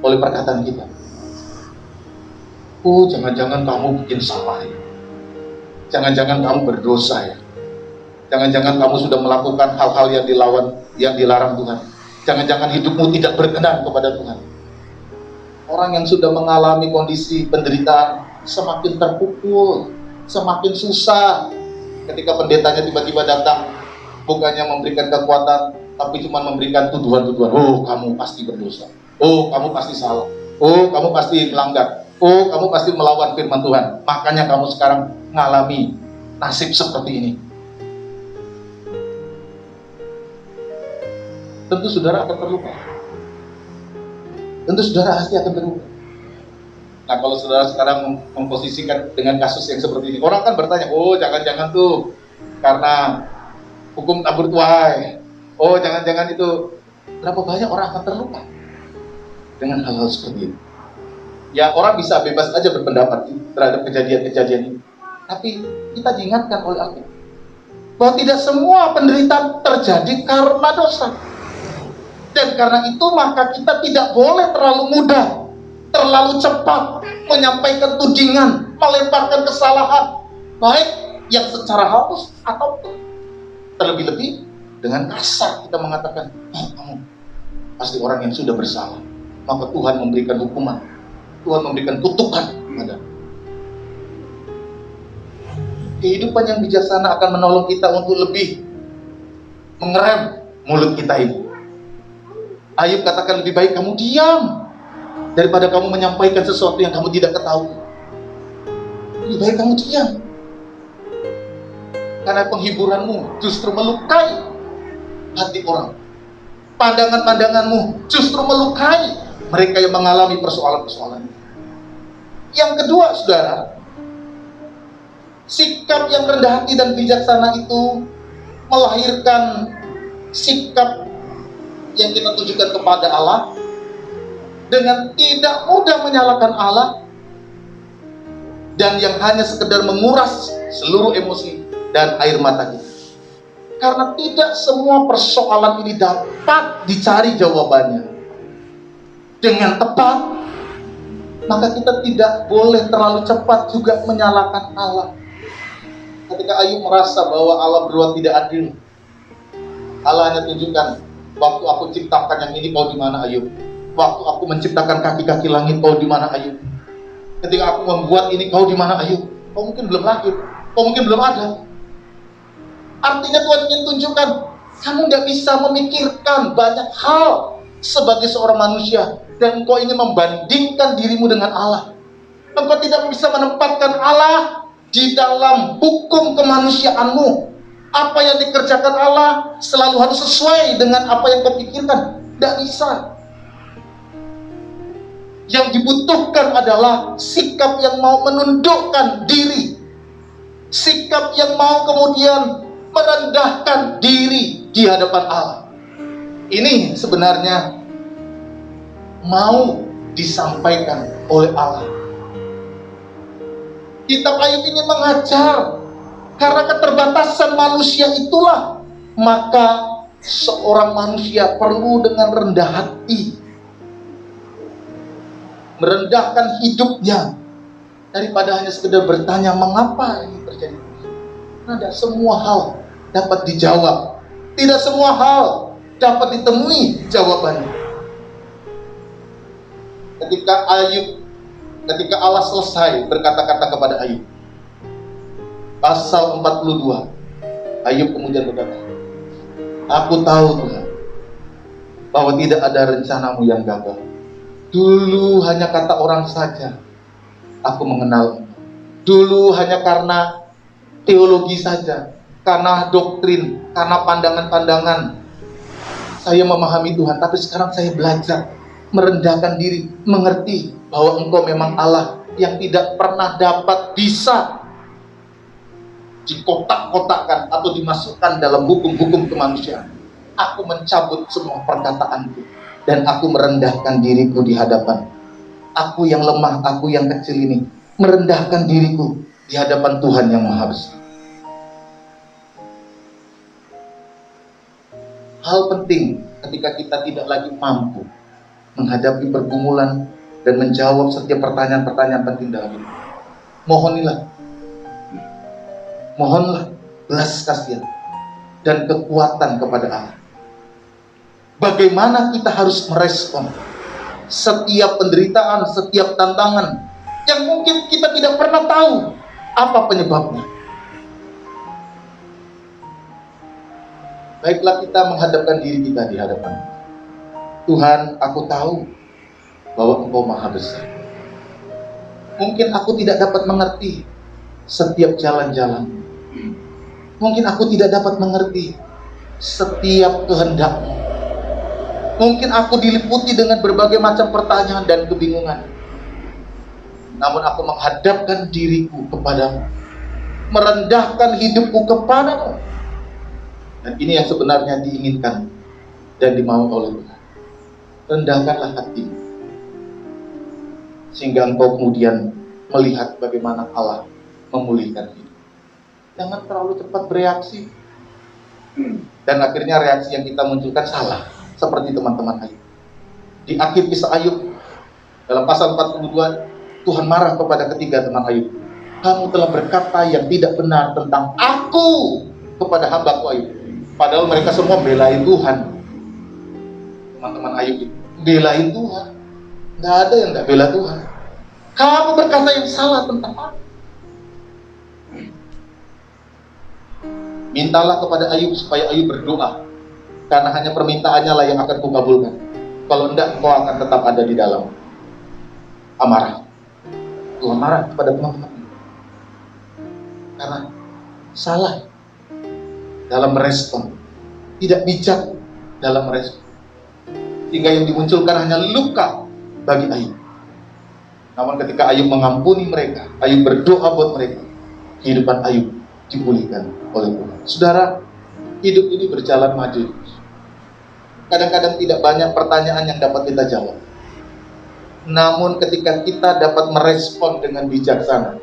Speaker 2: oleh perkataan kita. Oh, jangan-jangan kamu bikin salah ya. Jangan-jangan kamu berdosa ya. Jangan-jangan kamu sudah melakukan hal-hal yang dilarang Tuhan. Jangan-jangan hidupmu tidak berkenan kepada Tuhan. Orang yang sudah mengalami kondisi penderitaan semakin terpukul, semakin susah. Ketika pendetanya tiba-tiba datang, bukannya memberikan kekuatan, tapi cuma memberikan tuduhan-tuduhan. Oh, kamu pasti berdosa. Oh, kamu pasti salah. Oh, kamu pasti melanggar. Oh, kamu pasti melawan firman Tuhan. Makanya kamu sekarang mengalami nasib seperti ini. Tentu saudara akan terluka. Tentu saudara pasti akan terluka. Nah, kalau saudara sekarang memposisikan dengan kasus yang seperti ini, orang kan bertanya, oh jangan-jangan tuh karena hukum tabur tuai. Oh jangan-jangan itu. Berapa banyak orang akan terluka dengan hal-hal seperti ini. Ya, orang bisa bebas aja berpendapat terhadap kejadian-kejadian ini. Tapi kita diingatkan oleh Alkitab bahwa tidak semua penderitaan terjadi karena dosa. Dan karena itu maka kita tidak boleh terlalu mudah, terlalu cepat menyampaikan tudingan, melemparkan kesalahan, baik yang secara halus atau terlebih-lebih dengan kasar kita mengatakan, oh, kamu pasti orang yang sudah bersalah, maka Tuhan memberikan hukuman, Tuhan memberikan kutukan kepada. Kehidupan yang bijaksana akan menolong kita untuk lebih mengerem mulut kita ini. Ayub katakan, lebih baik kamu diam daripada kamu menyampaikan sesuatu yang kamu tidak ketahui. Lebih baik kamu diam, karena penghiburanmu justru melukai hati orang. Pandangan-pandanganmu justru melukai mereka yang mengalami persoalan-persoalan. Yang kedua, saudara, sikap yang rendah hati dan bijaksana itu melahirkan sikap yang kita tunjukkan kepada Allah dengan tidak mudah menyalahkan Allah dan yang hanya sekedar menguras seluruh emosi dan air mata kita. Karena tidak semua persoalan ini dapat dicari jawabannya dengan tepat, maka kita tidak boleh terlalu cepat juga menyalahkan Allah. Ketika Ayub merasa bahwa Allah berbuat tidak adil, Allah hanya tunjukkan, waktu aku ciptakan yang ini, kau di mana Ayub? Waktu aku menciptakan kaki-kaki langit, kau di mana Ayub? Ketika aku membuat ini, kau di mana Ayub? Kau mungkin belum lahir, kau mungkin belum ada. Artinya Tuhan ingin tunjukkan, kamu tidak bisa memikirkan banyak hal sebagai seorang manusia, dan engkau ingin membandingkan dirimu dengan Allah. Engkau tidak bisa menempatkan Allah di dalam hukum kemanusiaanmu. Apa yang dikerjakan Allah selalu harus sesuai dengan apa yang kau pikirkan. Tidak bisa. Yang dibutuhkan adalah sikap yang mau menundukkan diri, sikap yang mau kemudian merendahkan diri di hadapan Allah. Ini sebenarnya mau disampaikan oleh Allah. Kitab Ayub ingin mengajar, karena keterbatasan manusia itulah, maka seorang manusia perlu dengan rendah hati merendahkan hidupnya daripada hanya sekedar bertanya mengapa ini terjadi. Karena tidak semua hal dapat dijawab, tidak semua hal dapat ditemui jawabannya. Ketika Allah selesai berkata-kata kepada Ayub, pasal 42, Ayub kemudian berkata, aku tahu Tuhan bahwa tidak ada rencanamu yang gagal. Dulu hanya kata orang saja aku mengenal. Dulu hanya karena teologi saja, karena doktrin, karena pandangan-pandangan saya memahami Tuhan. Tapi sekarang saya belajar merendahkan diri, mengerti bahwa Engkau memang Allah yang tidak pernah dapat bisa dikotak-kotakkan atau dimasukkan dalam hukum-hukum kemanusiaan. Aku mencabut semua perkataanku dan aku merendahkan diriku di hadapan. Aku yang lemah, aku yang kecil ini merendahkan diriku di hadapan Tuhan yang Maha Besar. Hal penting ketika kita tidak lagi mampu menghadapi pergumulan dan menjawab setiap pertanyaan-pertanyaan penting dalam hidup. Mohonlah belas kasihan dan kekuatan kepada Allah. Bagaimana kita harus merespon setiap penderitaan, setiap tantangan yang mungkin kita tidak pernah tahu apa penyebabnya. Baiklah kita menghadapkan diri kita di hadapan Tuhan. Aku tahu bahwa Engkau Maha Besar. Mungkin aku tidak dapat mengerti setiap jalan-jalan. Mungkin aku tidak dapat mengerti setiap kehendak-Mu. Mungkin aku diliputi dengan berbagai macam pertanyaan dan kebingungan. Namun aku menghadapkan diriku kepadamu, merendahkan hidupku kepadamu. Dan ini yang sebenarnya diinginkan dan dimau oleh Tuhan. Rendahkanlah hatimu, sehingga engkau kemudian melihat bagaimana Allah memulihkan hidup. Jangan terlalu cepat bereaksi. Dan akhirnya reaksi yang kita munculkan salah. Seperti teman-teman Ayub. Di akhir kisah Ayub, dalam pasal 42, Tuhan marah kepada ketiga teman Ayub. Kamu telah berkata yang tidak benar tentang aku kepada hambaku Ayub. Padahal mereka semua belain Tuhan. Teman-teman Ayub itu belain Tuhan. Nggak ada yang nggak bela Tuhan. Kamu berkata yang salah tentang aku. Mintalah kepada Ayub supaya Ayub berdoa, karena hanya permintaannya lah yang akan kukabulkan. Kalau enggak, engkau akan tetap ada di dalam amarah. Tuhan marah kepada teman-teman karena salah dalam merespon, tidak bijak dalam merespon, sehingga yang dimunculkan hanya luka bagi Ayub. Namun ketika Ayub mengampuni mereka, Ayub berdoa buat mereka, kehidupan Ayub dipulihkan oleh Tuhan. Saudara, hidup ini berjalan maju. Kadang-kadang tidak banyak pertanyaan yang dapat kita jawab. Namun ketika kita dapat merespon dengan bijaksana,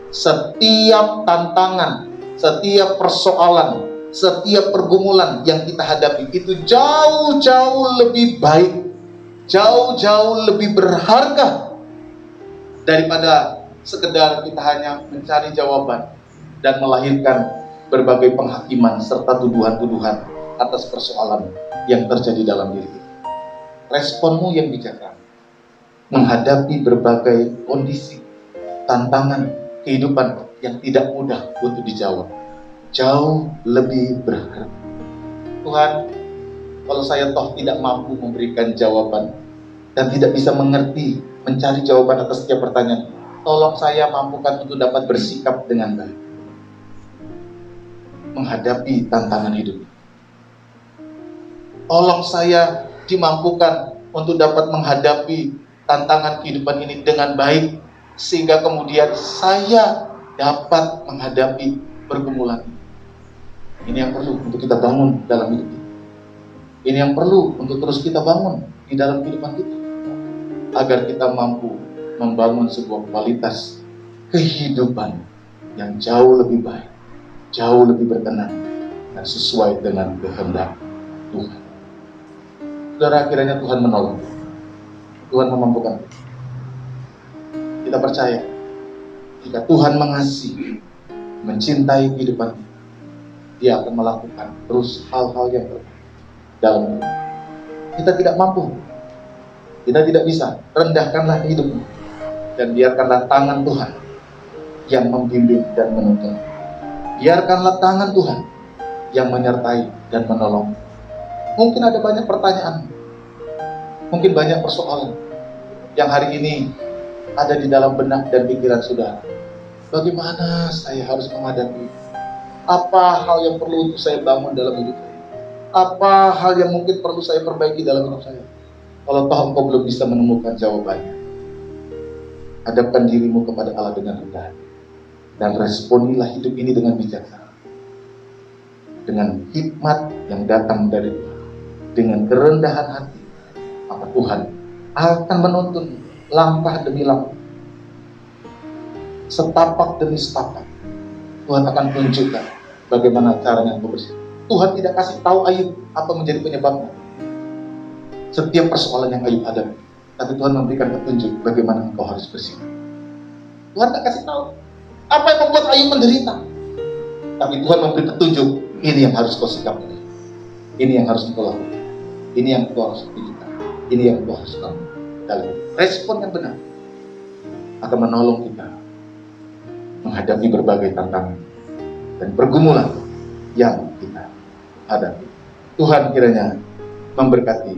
Speaker 2: setiap tantangan, setiap persoalan, setiap pergumulan yang kita hadapi itu jauh-jauh lebih baik, jauh-jauh lebih berharga daripada sekedar kita hanya mencari jawaban dan melahirkan berbagai penghakiman serta tuduhan-tuduhan atas persoalan yang terjadi dalam diri kita. Responmu yang bijaksana menghadapi berbagai kondisi, tantangan kehidupan yang tidak mudah untuk dijawab, jauh lebih berharga. Tuhan, kalau saya toh tidak mampu memberikan jawaban dan tidak bisa mengerti, mencari jawaban atas setiap pertanyaan, tolong saya mampukan untuk dapat bersikap dengan baik menghadapi tantangan hidup. Tolong saya dimampukan untuk dapat menghadapi tantangan kehidupan ini dengan baik, sehingga kemudian saya dapat menghadapi pergumulan ini. Ini yang perlu untuk kita bangun dalam hidup kita. Ini yang perlu untuk terus kita bangun di dalam kehidupan kita, agar kita mampu membangun sebuah kualitas kehidupan yang jauh lebih baik, jauh lebih berkenan dan sesuai dengan kehendak Tuhan. Saudara, kiranya Tuhan menolong, Tuhan memampukan. Kita percaya jika Tuhan mengasihi, mencintai kehidupan kita, Dia akan melakukan terus hal-hal yang terbaik dalam hidup. Kita tidak mampu, kita tidak bisa. Rendahkanlah hidupmu dan biarkanlah tangan Tuhan yang membimbing dan menuntun. Biarkanlah tangan Tuhan yang menyertai dan menolong. Mungkin ada banyak pertanyaan, mungkin banyak persoalan yang hari ini ada di dalam benak dan pikiran saudara. Bagaimana saya harus menghadapi? Apa hal yang perlu untuk saya bangun dalam hidup saya? Apa hal yang mungkin perlu saya perbaiki dalam hidup saya? Kalau toh engkau belum bisa menemukan jawabannya, hadapkan dirimu kepada Allah dengan rendah. dan responilah hidup ini dengan bijaksana, dengan hikmat yang datang dari Tuhan, dengan kerendahan hati, maka Tuhan akan menuntun langkah demi langkah, setapak demi setapak. Tuhan akan tunjukkan bagaimana caranya untuk bersih. Tuhan tidak kasih tahu Ayub apa menjadi penyebabnya setiap persoalan yang Ayub hadapi, tapi Tuhan memberikan petunjuk bagaimana engkau harus bersih. Tuhan tidak kasih tahu apa yang membuat Ayub menderita, tapi Tuhan memberi petunjuk, ini yang harus kau sikapkan, ini yang harus kau lakukan, ini yang kau harus tunjukkan, ini yang kau harus lakukan. Dalam respon yang benar akan menolong kita menghadapi berbagai tantangan dan pergumulan yang kita hadapi. Tuhan kiranya memberkati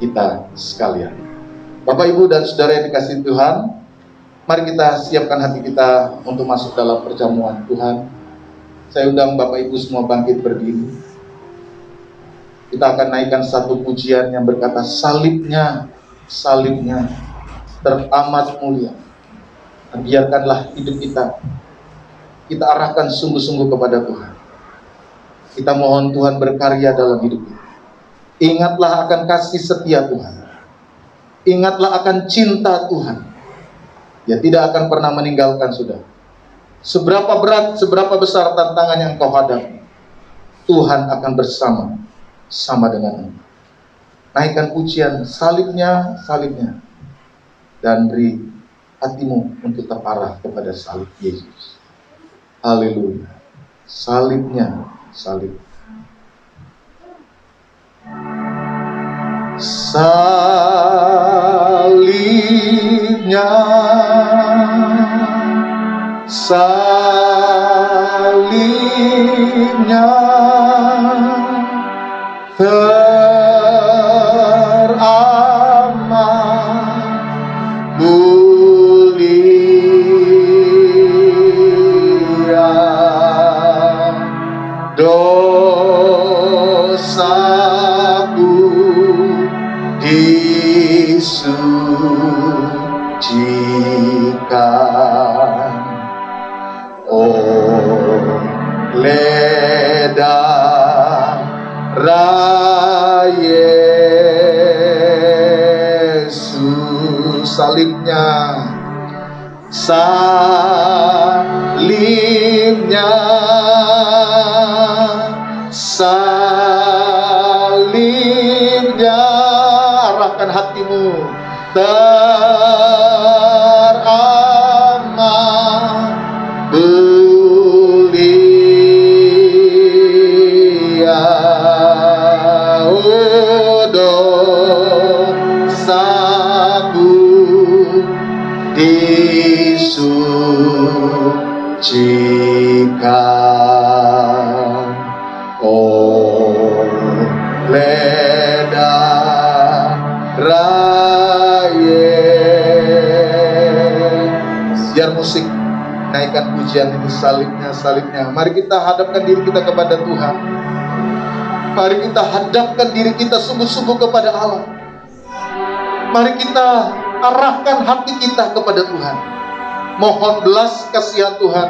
Speaker 2: kita sekalian. Bapak, Ibu, dan Saudara yang dikasihi Tuhan, mari kita siapkan hati kita untuk masuk dalam perjamuan Tuhan. Saya undang Bapak Ibu semua bangkit berdiri. Kita akan naikkan satu pujian yang berkata, salibnya, salibnya teramat mulia. Dan biarkanlah hidup kita arahkan sungguh-sungguh kepada Tuhan. Kita mohon Tuhan berkarya dalam hidup kita. Ingatlah akan kasih setia Tuhan. Ingatlah akan cinta Tuhan. Dia tidak akan pernah meninggalkan saudara. Seberapa berat, seberapa besar tantangan yang kau hadapi, Tuhan akan bersama denganmu. Naikkan pujian, salibnya, salibnya, dan beri hatimu untuk terarah kepada salib Yesus. Haleluya. Salibnya, salib. Salibnya, salibnya teramat mulia, dosaku disucikan oleh darah Yesus. Salibnya, salibnya, salibnya, arahkan hatimu, teramat mulia, dosaku disucikan oleh darah Yesus. Biar musik naikkan pujian ini, salibnya, salibnya. Mari kita hadapkan diri kita kepada Tuhan. Mari kita hadapkan diri kita sungguh-sungguh kepada Allah. Mari kita arahkan hati kita kepada Tuhan. Mohon belas kasihan Tuhan,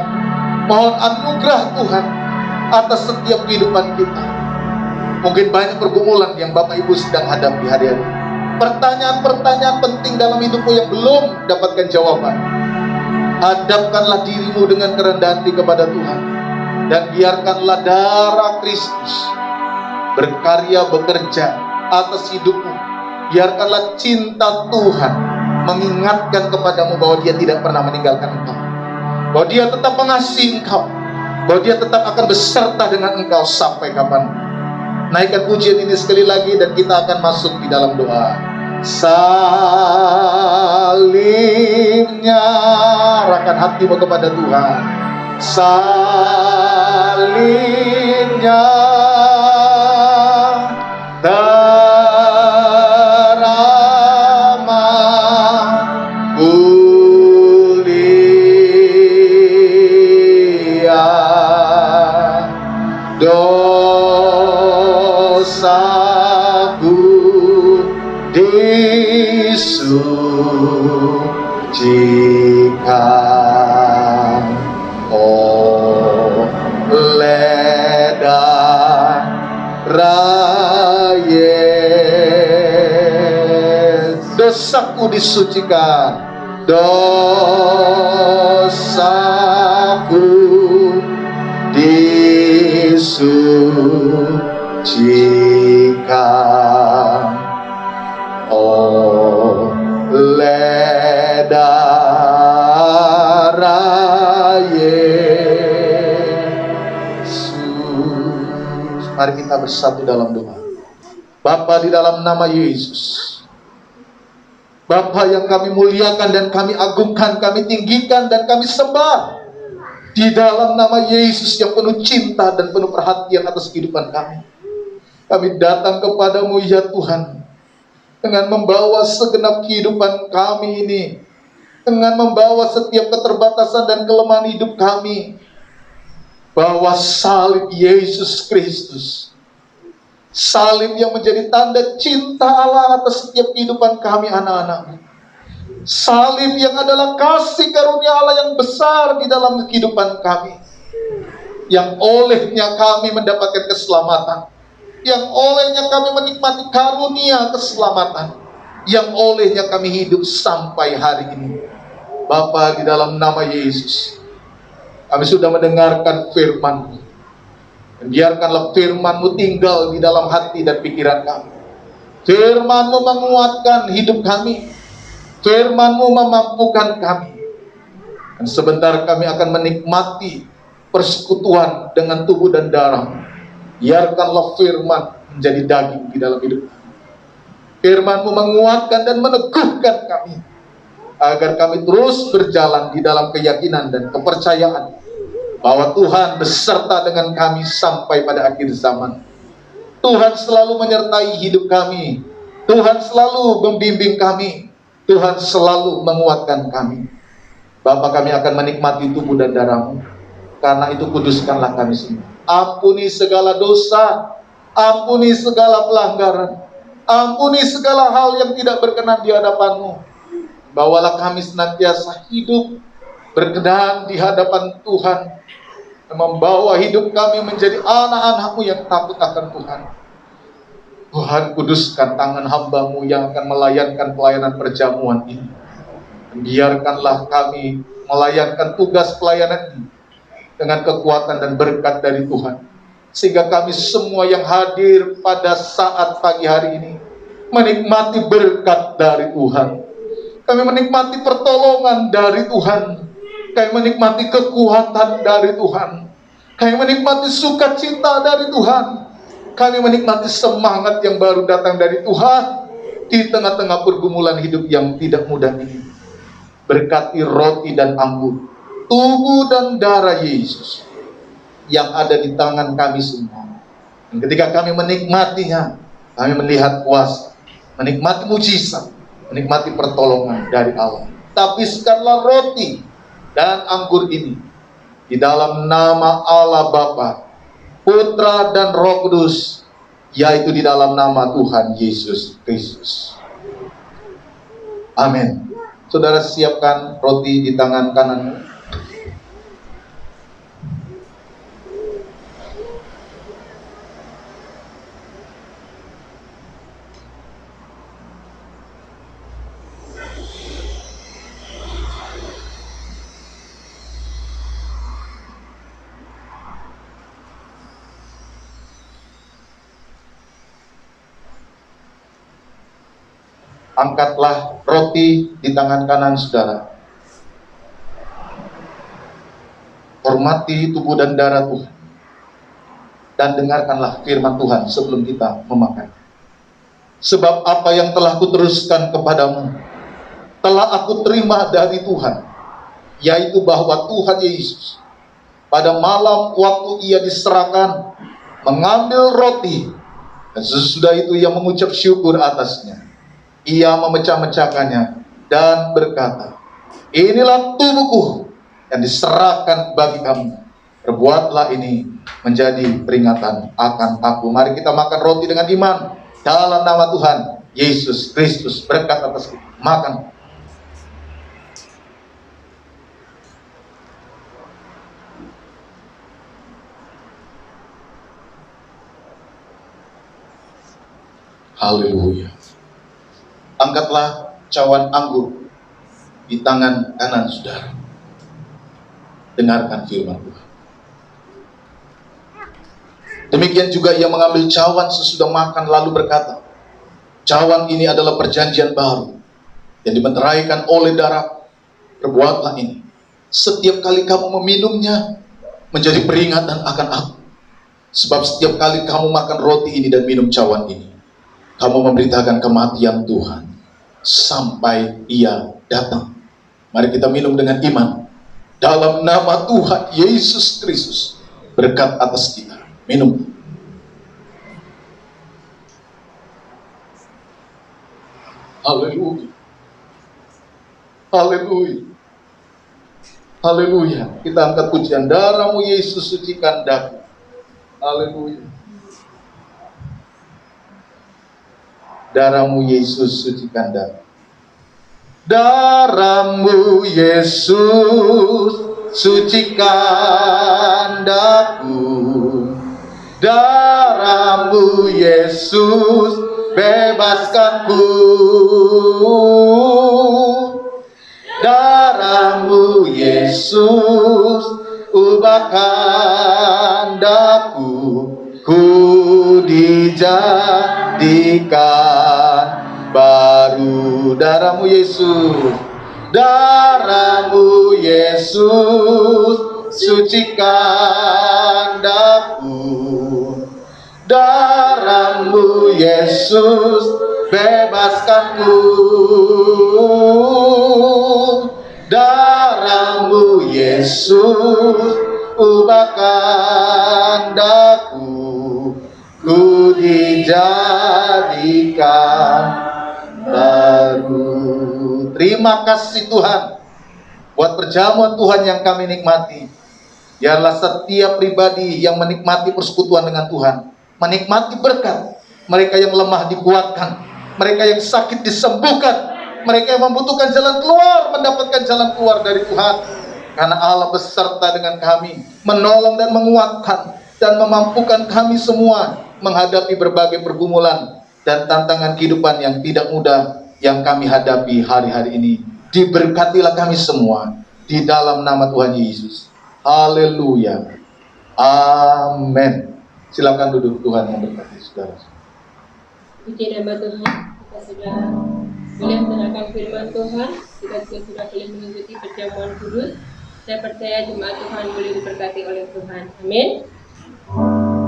Speaker 2: mohon anugerah Tuhan atas setiap kehidupan kita. Mungkin banyak pergumulan yang Bapak Ibu sedang hadapi hari ini. Pertanyaan-pertanyaan penting dalam hidupmu yang belum dapatkan jawaban. Hadapkanlah dirimu dengan kerendahan hati kepada Tuhan, dan biarkanlah darah Kristus berkarya bekerja atas hidupmu. Biarkanlah cinta Tuhan mengingatkan kepadamu bahwa Dia tidak pernah meninggalkan engkau, bahwa Dia tetap mengasihi engkau, bahwa Dia tetap akan beserta dengan engkau sampai kapan. Naikkan pujian ini sekali lagi dan kita akan masuk di dalam doa. Salibnya, arahkan hatimu kepada Tuhan. Salibnya teramat mulia, dosaku disucikan Oh, leda Yesus, dosaku disucikan, dosaku disucikan. Oh, darah Yesus. Mari kita bersatu dalam doa. Bapa, di dalam nama Yesus, Bapa yang kami muliakan dan kami agungkan, kami tinggikan dan kami sembah, di dalam nama Yesus yang penuh cinta dan penuh perhatian atas kehidupan kami, kami datang kepadamu ya Tuhan, dengan membawa segenap kehidupan kami ini, dengan membawa setiap keterbatasan dan kelemahan hidup kami, bahwa salib Yesus Kristus, salib yang menjadi tanda cinta Allah atas setiap kehidupan kami anak-anak, salib yang adalah kasih karunia Allah yang besar di dalam kehidupan kami, yang olehnya kami mendapatkan keselamatan, yang olehnya kami menikmati karunia keselamatan, yang olehnya kami hidup sampai hari ini. Bapa, di dalam nama Yesus, kami sudah mendengarkan firman-Mu. Biarkanlah firman-Mu tinggal di dalam hati dan pikiran kami. Firman-Mu menguatkan hidup kami. Firman-Mu memampukan kami. Dan sebentar kami akan menikmati persekutuan dengan tubuh dan darah. Biarkanlah firman menjadi daging di dalam hidup kami. Firman-Mu menguatkan dan meneguhkan kami, agar kami terus berjalan di dalam keyakinan dan kepercayaan bahwa Tuhan beserta dengan kami sampai pada akhir zaman. Tuhan selalu menyertai hidup kami. Tuhan selalu membimbing kami. Tuhan selalu menguatkan kami. Bapa, kami akan menikmati tubuh dan darah-Mu. Karena itu kuduskanlah kami semua. Ampuni segala dosa, ampuni segala pelanggaran, ampuni segala hal yang tidak berkenan di hadapan-Mu. Bawalah kami senantiasa hidup berkenan di hadapan Tuhan, dan membawa hidup kami menjadi anak-anak-Mu yang takut akan Tuhan. Tuhan, kuduskan tangan hamba-Mu yang akan melayankan pelayanan perjamuan ini. Biarkanlah kami melayankan tugas pelayanan ini dengan kekuatan dan berkat dari Tuhan, sehingga kami semua yang hadir pada saat pagi hari ini menikmati berkat dari Tuhan. Kami menikmati pertolongan dari Tuhan. Kami menikmati kekuatan dari Tuhan. Kami menikmati sukacita dari Tuhan. Kami menikmati semangat yang baru datang dari Tuhan di tengah-tengah pergumulan hidup yang tidak mudah ini. Berkati roti dan anggur, tubuh dan darah Yesus yang ada di tangan kami semua. Dan ketika kami menikmatinya, kami melihat kuasa, menikmati mujizat, menikmati pertolongan dari Allah. Tapiskanlah roti dan anggur ini di dalam nama Allah Bapa, Putra dan Roh Kudus, yaitu di dalam nama Tuhan Yesus Kristus. Amin. Saudara, siapkan roti di tangan kananmu. Angkatlah roti di tangan kanan saudara. Hormati tubuh dan darah Tuhan. Dan dengarkanlah firman Tuhan sebelum kita memakan. Sebab apa yang telah kuteruskan kepadamu, telah aku terima dari Tuhan, yaitu bahwa Tuhan Yesus pada malam waktu ia diserahkan, mengambil roti, dan sesudah itu ia mengucap syukur atasnya. Ia memecah-mecahkannya dan berkata, inilah tubuhku yang diserahkan bagi kamu. Perbuatlah ini menjadi peringatan akan aku. Mari kita makan roti dengan iman dalam nama Tuhan Yesus Kristus. Berkat atas kita. Makan. Haleluya. Angkatlah cawan anggur di tangan kanan saudara. Dengarkan firman Tuhan. Demikian juga ia mengambil cawan sesudah makan lalu berkata, cawan ini adalah perjanjian baru yang dimeteraikan oleh darah. Perbuatlah ini setiap kali kamu meminumnya menjadi peringatan akan aku. Sebab setiap kali kamu makan roti ini dan minum cawan ini, kamu memberitakan kematian Tuhan sampai ia datang. Mari kita minum dengan iman. Dalam nama Tuhan Yesus Kristus, berkat atas kita. Minum. Haleluya. Haleluya. Haleluya. Kita angkat pujian. Darahmu Yesus sucikan daku. Haleluya. Darahmu Yesus sucikan daku. Darahmu Yesus sucikan daku. Darahmu Yesus bebaskanku. Darahmu Yesus ubahkan daku. Ku dijadikan baru. Darahmu Yesus. Darahmu Yesus sucikan daku. Darahmu Yesus bebaskanku. Darahmu Yesus ubahkan daku. Ku dijadikan baru. Terima kasih Tuhan buat perjamuan Tuhan yang kami nikmati. Biarlah setiap pribadi yang menikmati persekutuan dengan Tuhan menikmati berkat. Mereka yang lemah dikuatkan, mereka yang sakit disembuhkan, mereka yang membutuhkan jalan keluar mendapatkan jalan keluar dari Tuhan. Karena Allah beserta dengan kami, menolong dan menguatkan dan memampukan kami semua menghadapi berbagai pergumulan dan tantangan kehidupan yang tidak mudah yang kami hadapi hari-hari ini. Diberkatilah kami semua di dalam nama Tuhan Yesus. Haleluya. Amin. Silakan duduk. Tuhan memberkati saudara.
Speaker 1: Puji nama Tuhan, kita sudah boleh mendengarkan firman Tuhan, kita juga sudah boleh mengikuti perjamuan kudus. Saya percaya jemaat Tuhan boleh diberkati oleh Tuhan. Amin.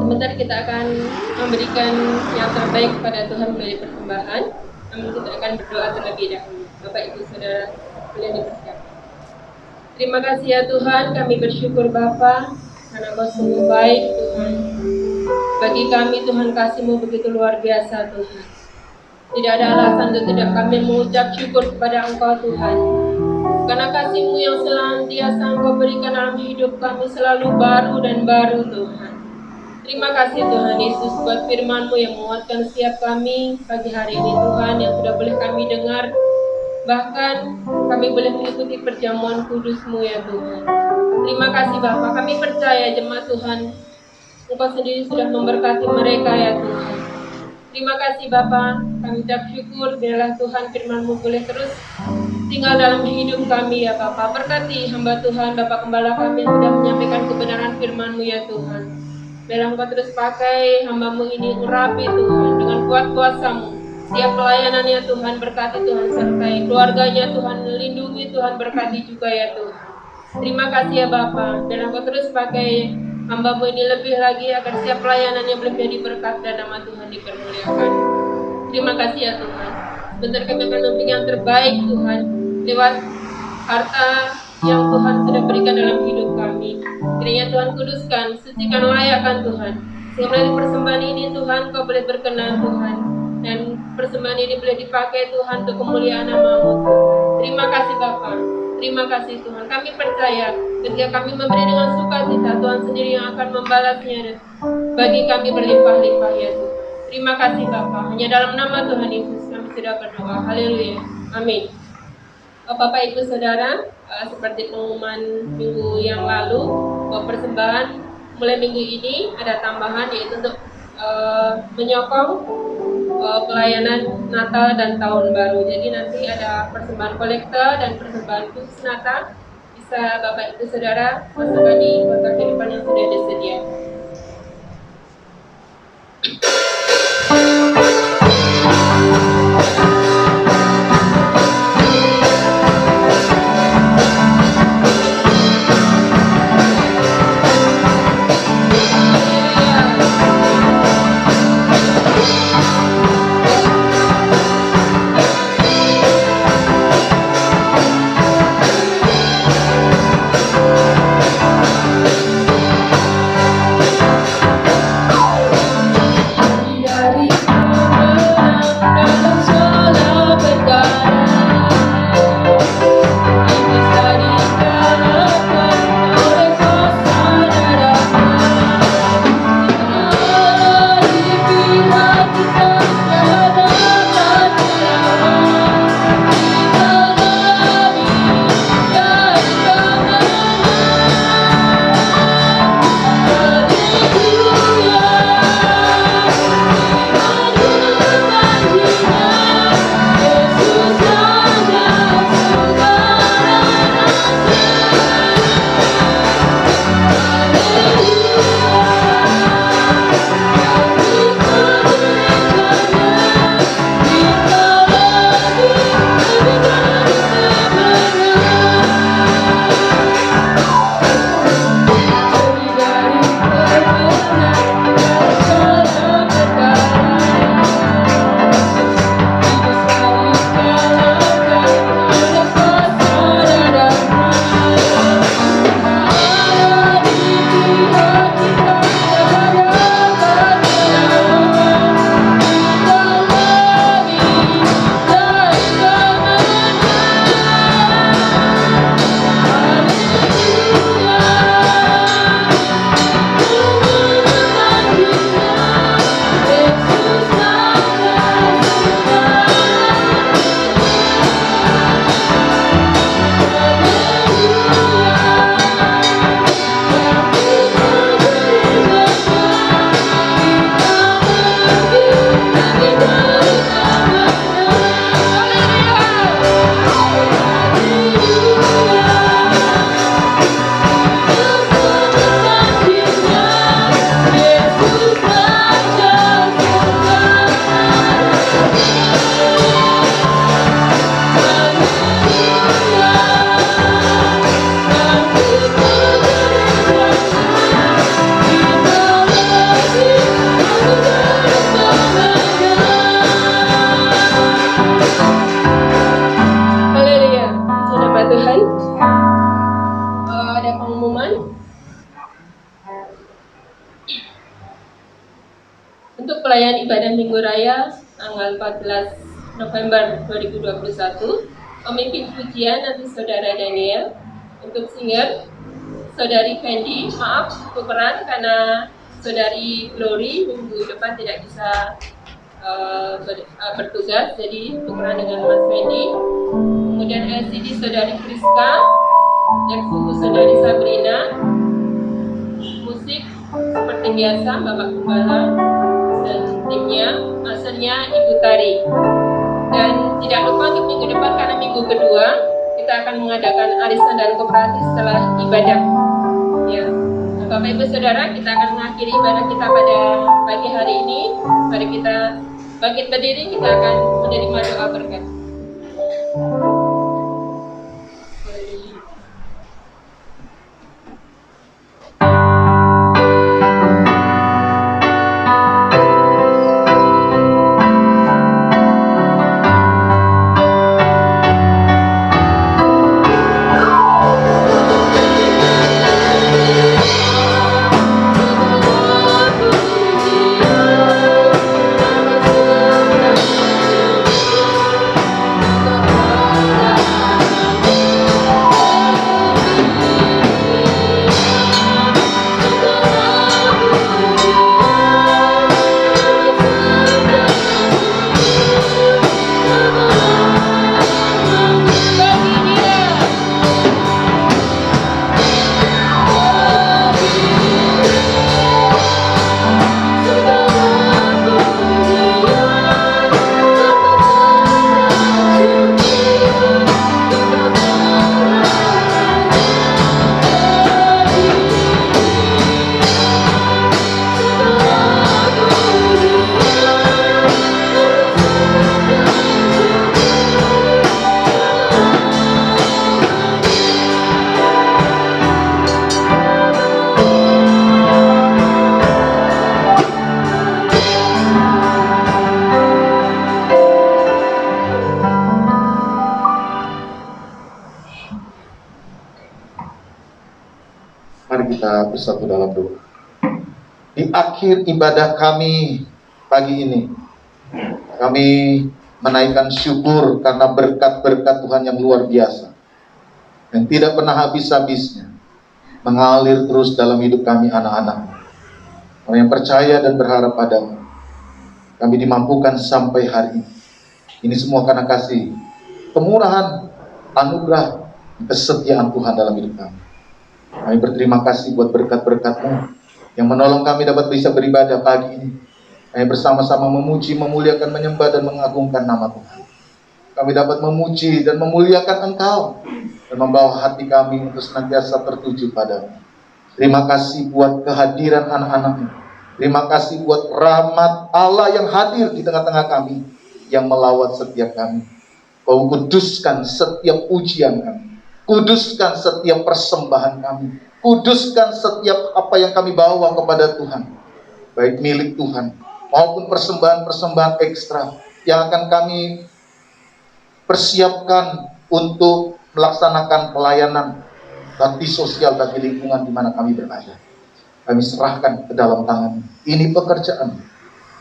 Speaker 1: Sebentar kita akan memberikan yang terbaik kepada Tuhan melalui persembahan. Namun kita akan berdoa terlebih dahulu. Bapak Ibu Saudara boleh dipersiapkan. Terima kasih ya Tuhan, kami bersyukur Bapa karena Kau sungguh baik Tuhan. Bagi kami Tuhan kasih-Mu begitu luar biasa Tuhan. Tidak ada alasan untuk tidak kami mengucap syukur kepada Engkau Tuhan. Karena kasih-Mu yang senantiasa Engkau berikan dalam hidup kami selalu baru dan baru Tuhan. Terima kasih Tuhan Yesus buat firman-Mu yang menguatkan setiap kami pagi hari ini Tuhan, yang sudah boleh kami dengar. Bahkan kami boleh mengikuti perjamuan kudus-Mu ya Tuhan. Terima kasih Bapa, kami percaya jemaat Tuhan Engkau sendiri sudah memberkati mereka ya Tuhan. Terima kasih Bapa, kami ucap syukur biarlah Tuhan firman-Mu boleh terus tinggal dalam hidup kami ya Bapa. Berkati hamba Tuhan, Bapak Gembala kami yang sudah menyampaikan kebenaran firman-Mu ya Tuhan. Biarlah Engkau terus pakai hamba-Mu ini, urapi Tuhan dengan kuat kuasa-Mu. Setiap pelayanannya Tuhan, berkati Tuhan, sertai keluarganya Tuhan, lindungi Tuhan, berkati juga ya Tuhan. Terima kasih ya Bapa, biarlah Engkau terus pakai hamba-Mu ini lebih lagi agar setiap pelayanannya boleh jadi berkat dan nama Tuhan dipermuliakan. Terima kasih ya Tuhan. Sebentar kami akan memberikan yang terbaik Tuhan lewat harta yang Tuhan sudah berikan dalam hidup kami. Kiranya Tuhan kuduskan, sucikan, layakkan Tuhan. Sehingga melalui persembahan ini Tuhan Kau boleh berkenan Tuhan. Dan persembahan ini boleh dipakai Tuhan untuk kemuliaan nama-Mu. Terima kasih Bapa. Terima kasih Tuhan. Kami percaya ketika kami memberi dengan sukacita, Tuhan sendiri yang akan membalasnya bagi kami berlimpah-limpah ya Tuhan. Terima kasih Bapa. Hanya dalam nama Tuhan Yesus kami sudah berdoa. Haleluya. Amin. Bapak Ibu Saudara, seperti pengumuman minggu yang lalu, bahwa persembahan mulai minggu ini ada tambahan, yaitu untuk menyokong pelayanan Natal dan Tahun Baru. Jadi nanti ada persembahan kolektor dan persembahan khusus Natal. Bisa Bapak Ibu Saudara masukkan di kotak di depan yang sudah tersedia. Untuk pelayanan ibadah Minggu Raya tanggal 14 November 2021, pemimpin pujian nanti Saudara Daniel. Untuk singer Saudari Fendi, maaf berperan karena Saudari Glory minggu depan tidak bisa bertugas, jadi berperan dengan Mas Fendi. Kemudian LCD Saudari Priska dan suku Saudari Sabrina. Musik seperti biasa Bapak Gembala dan timnya, masternya Ibu Tari. Dan tidak lupa untuk minggu depan karena minggu kedua kita akan mengadakan arisan dan kooperatif setelah ibadah. Ya, Bapak Ibu Saudara, kita akan mengakhiri ibadah kita pada pagi hari ini. Mari kita bangkit berdiri, kita akan menerima doa berkat.
Speaker 2: bersatu dalam doa. Di akhir ibadah kami pagi ini, kami menaikkan syukur karena berkat-berkat Tuhan yang luar biasa, yang tidak pernah habis-habisnya, mengalir terus dalam hidup kami anak-anak. Orang yang percaya dan berharap padamu, kami dimampukan sampai hari ini. Ini semua karena kasih, kemurahan, anugerah, kesetiaan Tuhan dalam hidup kami. Kami berterima kasih buat berkat-berkat-Mu yang menolong kami dapat bisa beribadah pagi ini. Kami bersama-sama memuji, memuliakan, menyembah, dan mengagungkan nama Tuhan. Kami dapat memuji dan memuliakan Engkau dan membawa hati kami untuk senantiasa tertuju padamu. Terima kasih buat kehadiran anak-anak-Mu. Terima kasih buat rahmat Allah yang hadir di tengah-tengah kami, yang melawat setiap kami. Kau kuduskan setiap pujian kami, kuduskan setiap persembahan kami, kuduskan setiap apa yang kami bawa kepada Tuhan, baik milik Tuhan maupun persembahan-persembahan ekstra yang akan kami persiapkan untuk melaksanakan pelayanan bakti sosial bagi lingkungan di mana kami berada. Kami serahkan ke dalam tangan. Ini pekerjaan,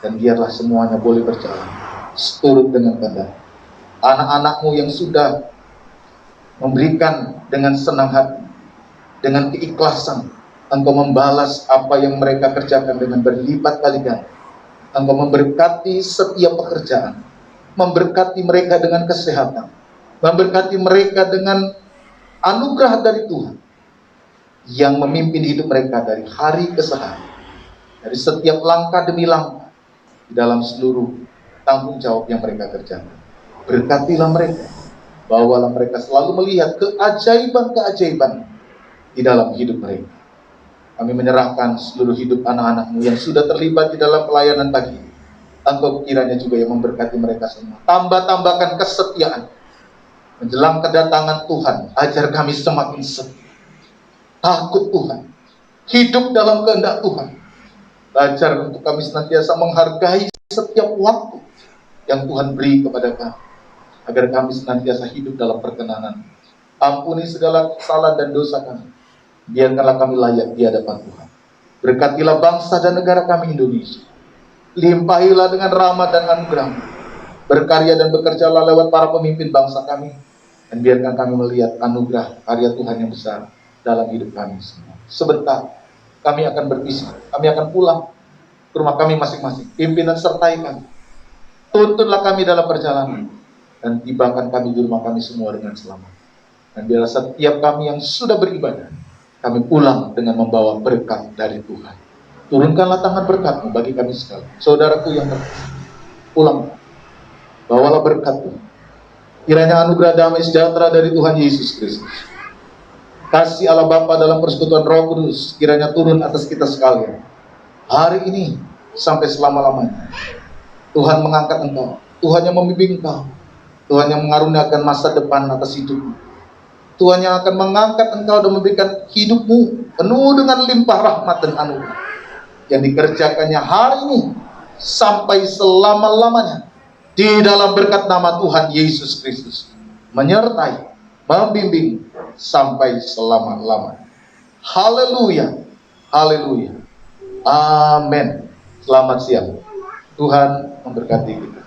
Speaker 2: dan biarlah semuanya boleh berjalan seturut dengan kehendak. Anak-anak-Mu yang sudah memberikan dengan senang hati, dengan keikhlasan, Engkau membalas apa yang mereka kerjakan dengan berlipat kali ganda. Engkau memberkati setiap pekerjaan, memberkati mereka dengan kesehatan, memberkati mereka dengan anugerah dari Tuhan yang memimpin hidup mereka dari hari ke hari, dari setiap langkah demi langkah di dalam seluruh tanggung jawab yang mereka kerjakan. Berkatilah mereka, bawalah mereka selalu melihat keajaiban-keajaiban di dalam hidup mereka. Kami menyerahkan seluruh hidup anak-anak-Mu yang sudah terlibat di dalam pelayanan pagi. Engkau kiranya juga yang memberkati mereka semua. Tambah-tambahkan kesetiaan menjelang kedatangan Tuhan. Ajar kami semakin setia, takut Tuhan, hidup dalam kehendak Tuhan. Ajar untuk kami senantiasa menghargai setiap waktu yang Tuhan beri kepada kami, agar kami senantiasa hidup dalam perkenanan. Ampuni segala kesalahan dan dosa kami, biarkanlah kami layak di hadapan Tuhan. Berkatilah bangsa dan negara kami Indonesia. Limpahilah dengan rahmat dan anugerah-Mu. Berkarya dan bekerjalah lewat para pemimpin bangsa kami, dan biarkan kami melihat anugerah karya Tuhan yang besar dalam hidup kami semua. Sebentar kami akan berpisah, kami akan pulang ke rumah kami masing-masing. Pimpinan sertai kami, tuntunlah kami dalam perjalanan, dan tibakan kami di rumah kami semua dengan selamat. Dan biarlah setiap kami yang sudah beribadah, kami pulang dengan membawa berkat dari Tuhan. Turunkanlah tangan berkat-Mu bagi kami sekali. Saudaraku yang terkasih, pulang, bawalah berkat Tuhan. Kiranya anugerah damai sejahtera dari Tuhan Yesus Kristus, kasih Allah Bapa dalam persekutuan Roh Kudus, kiranya turun atas kita sekalian hari ini sampai selama-lamanya. Tuhan mengangkat engkau, Tuhan yang membimbing engkau, Tuhan yang mengaruniakan masa depan atas hidupmu, Tuhan yang akan mengangkat engkau dan memberikan hidupmu penuh dengan limpah rahmat dan anugerah yang dikerjakannya hari ini sampai selama-lamanya, di dalam berkat nama Tuhan Yesus Kristus, menyertai, membimbing sampai selama-lamanya. Haleluya, haleluya, amin. Selamat siang, Tuhan memberkati kita.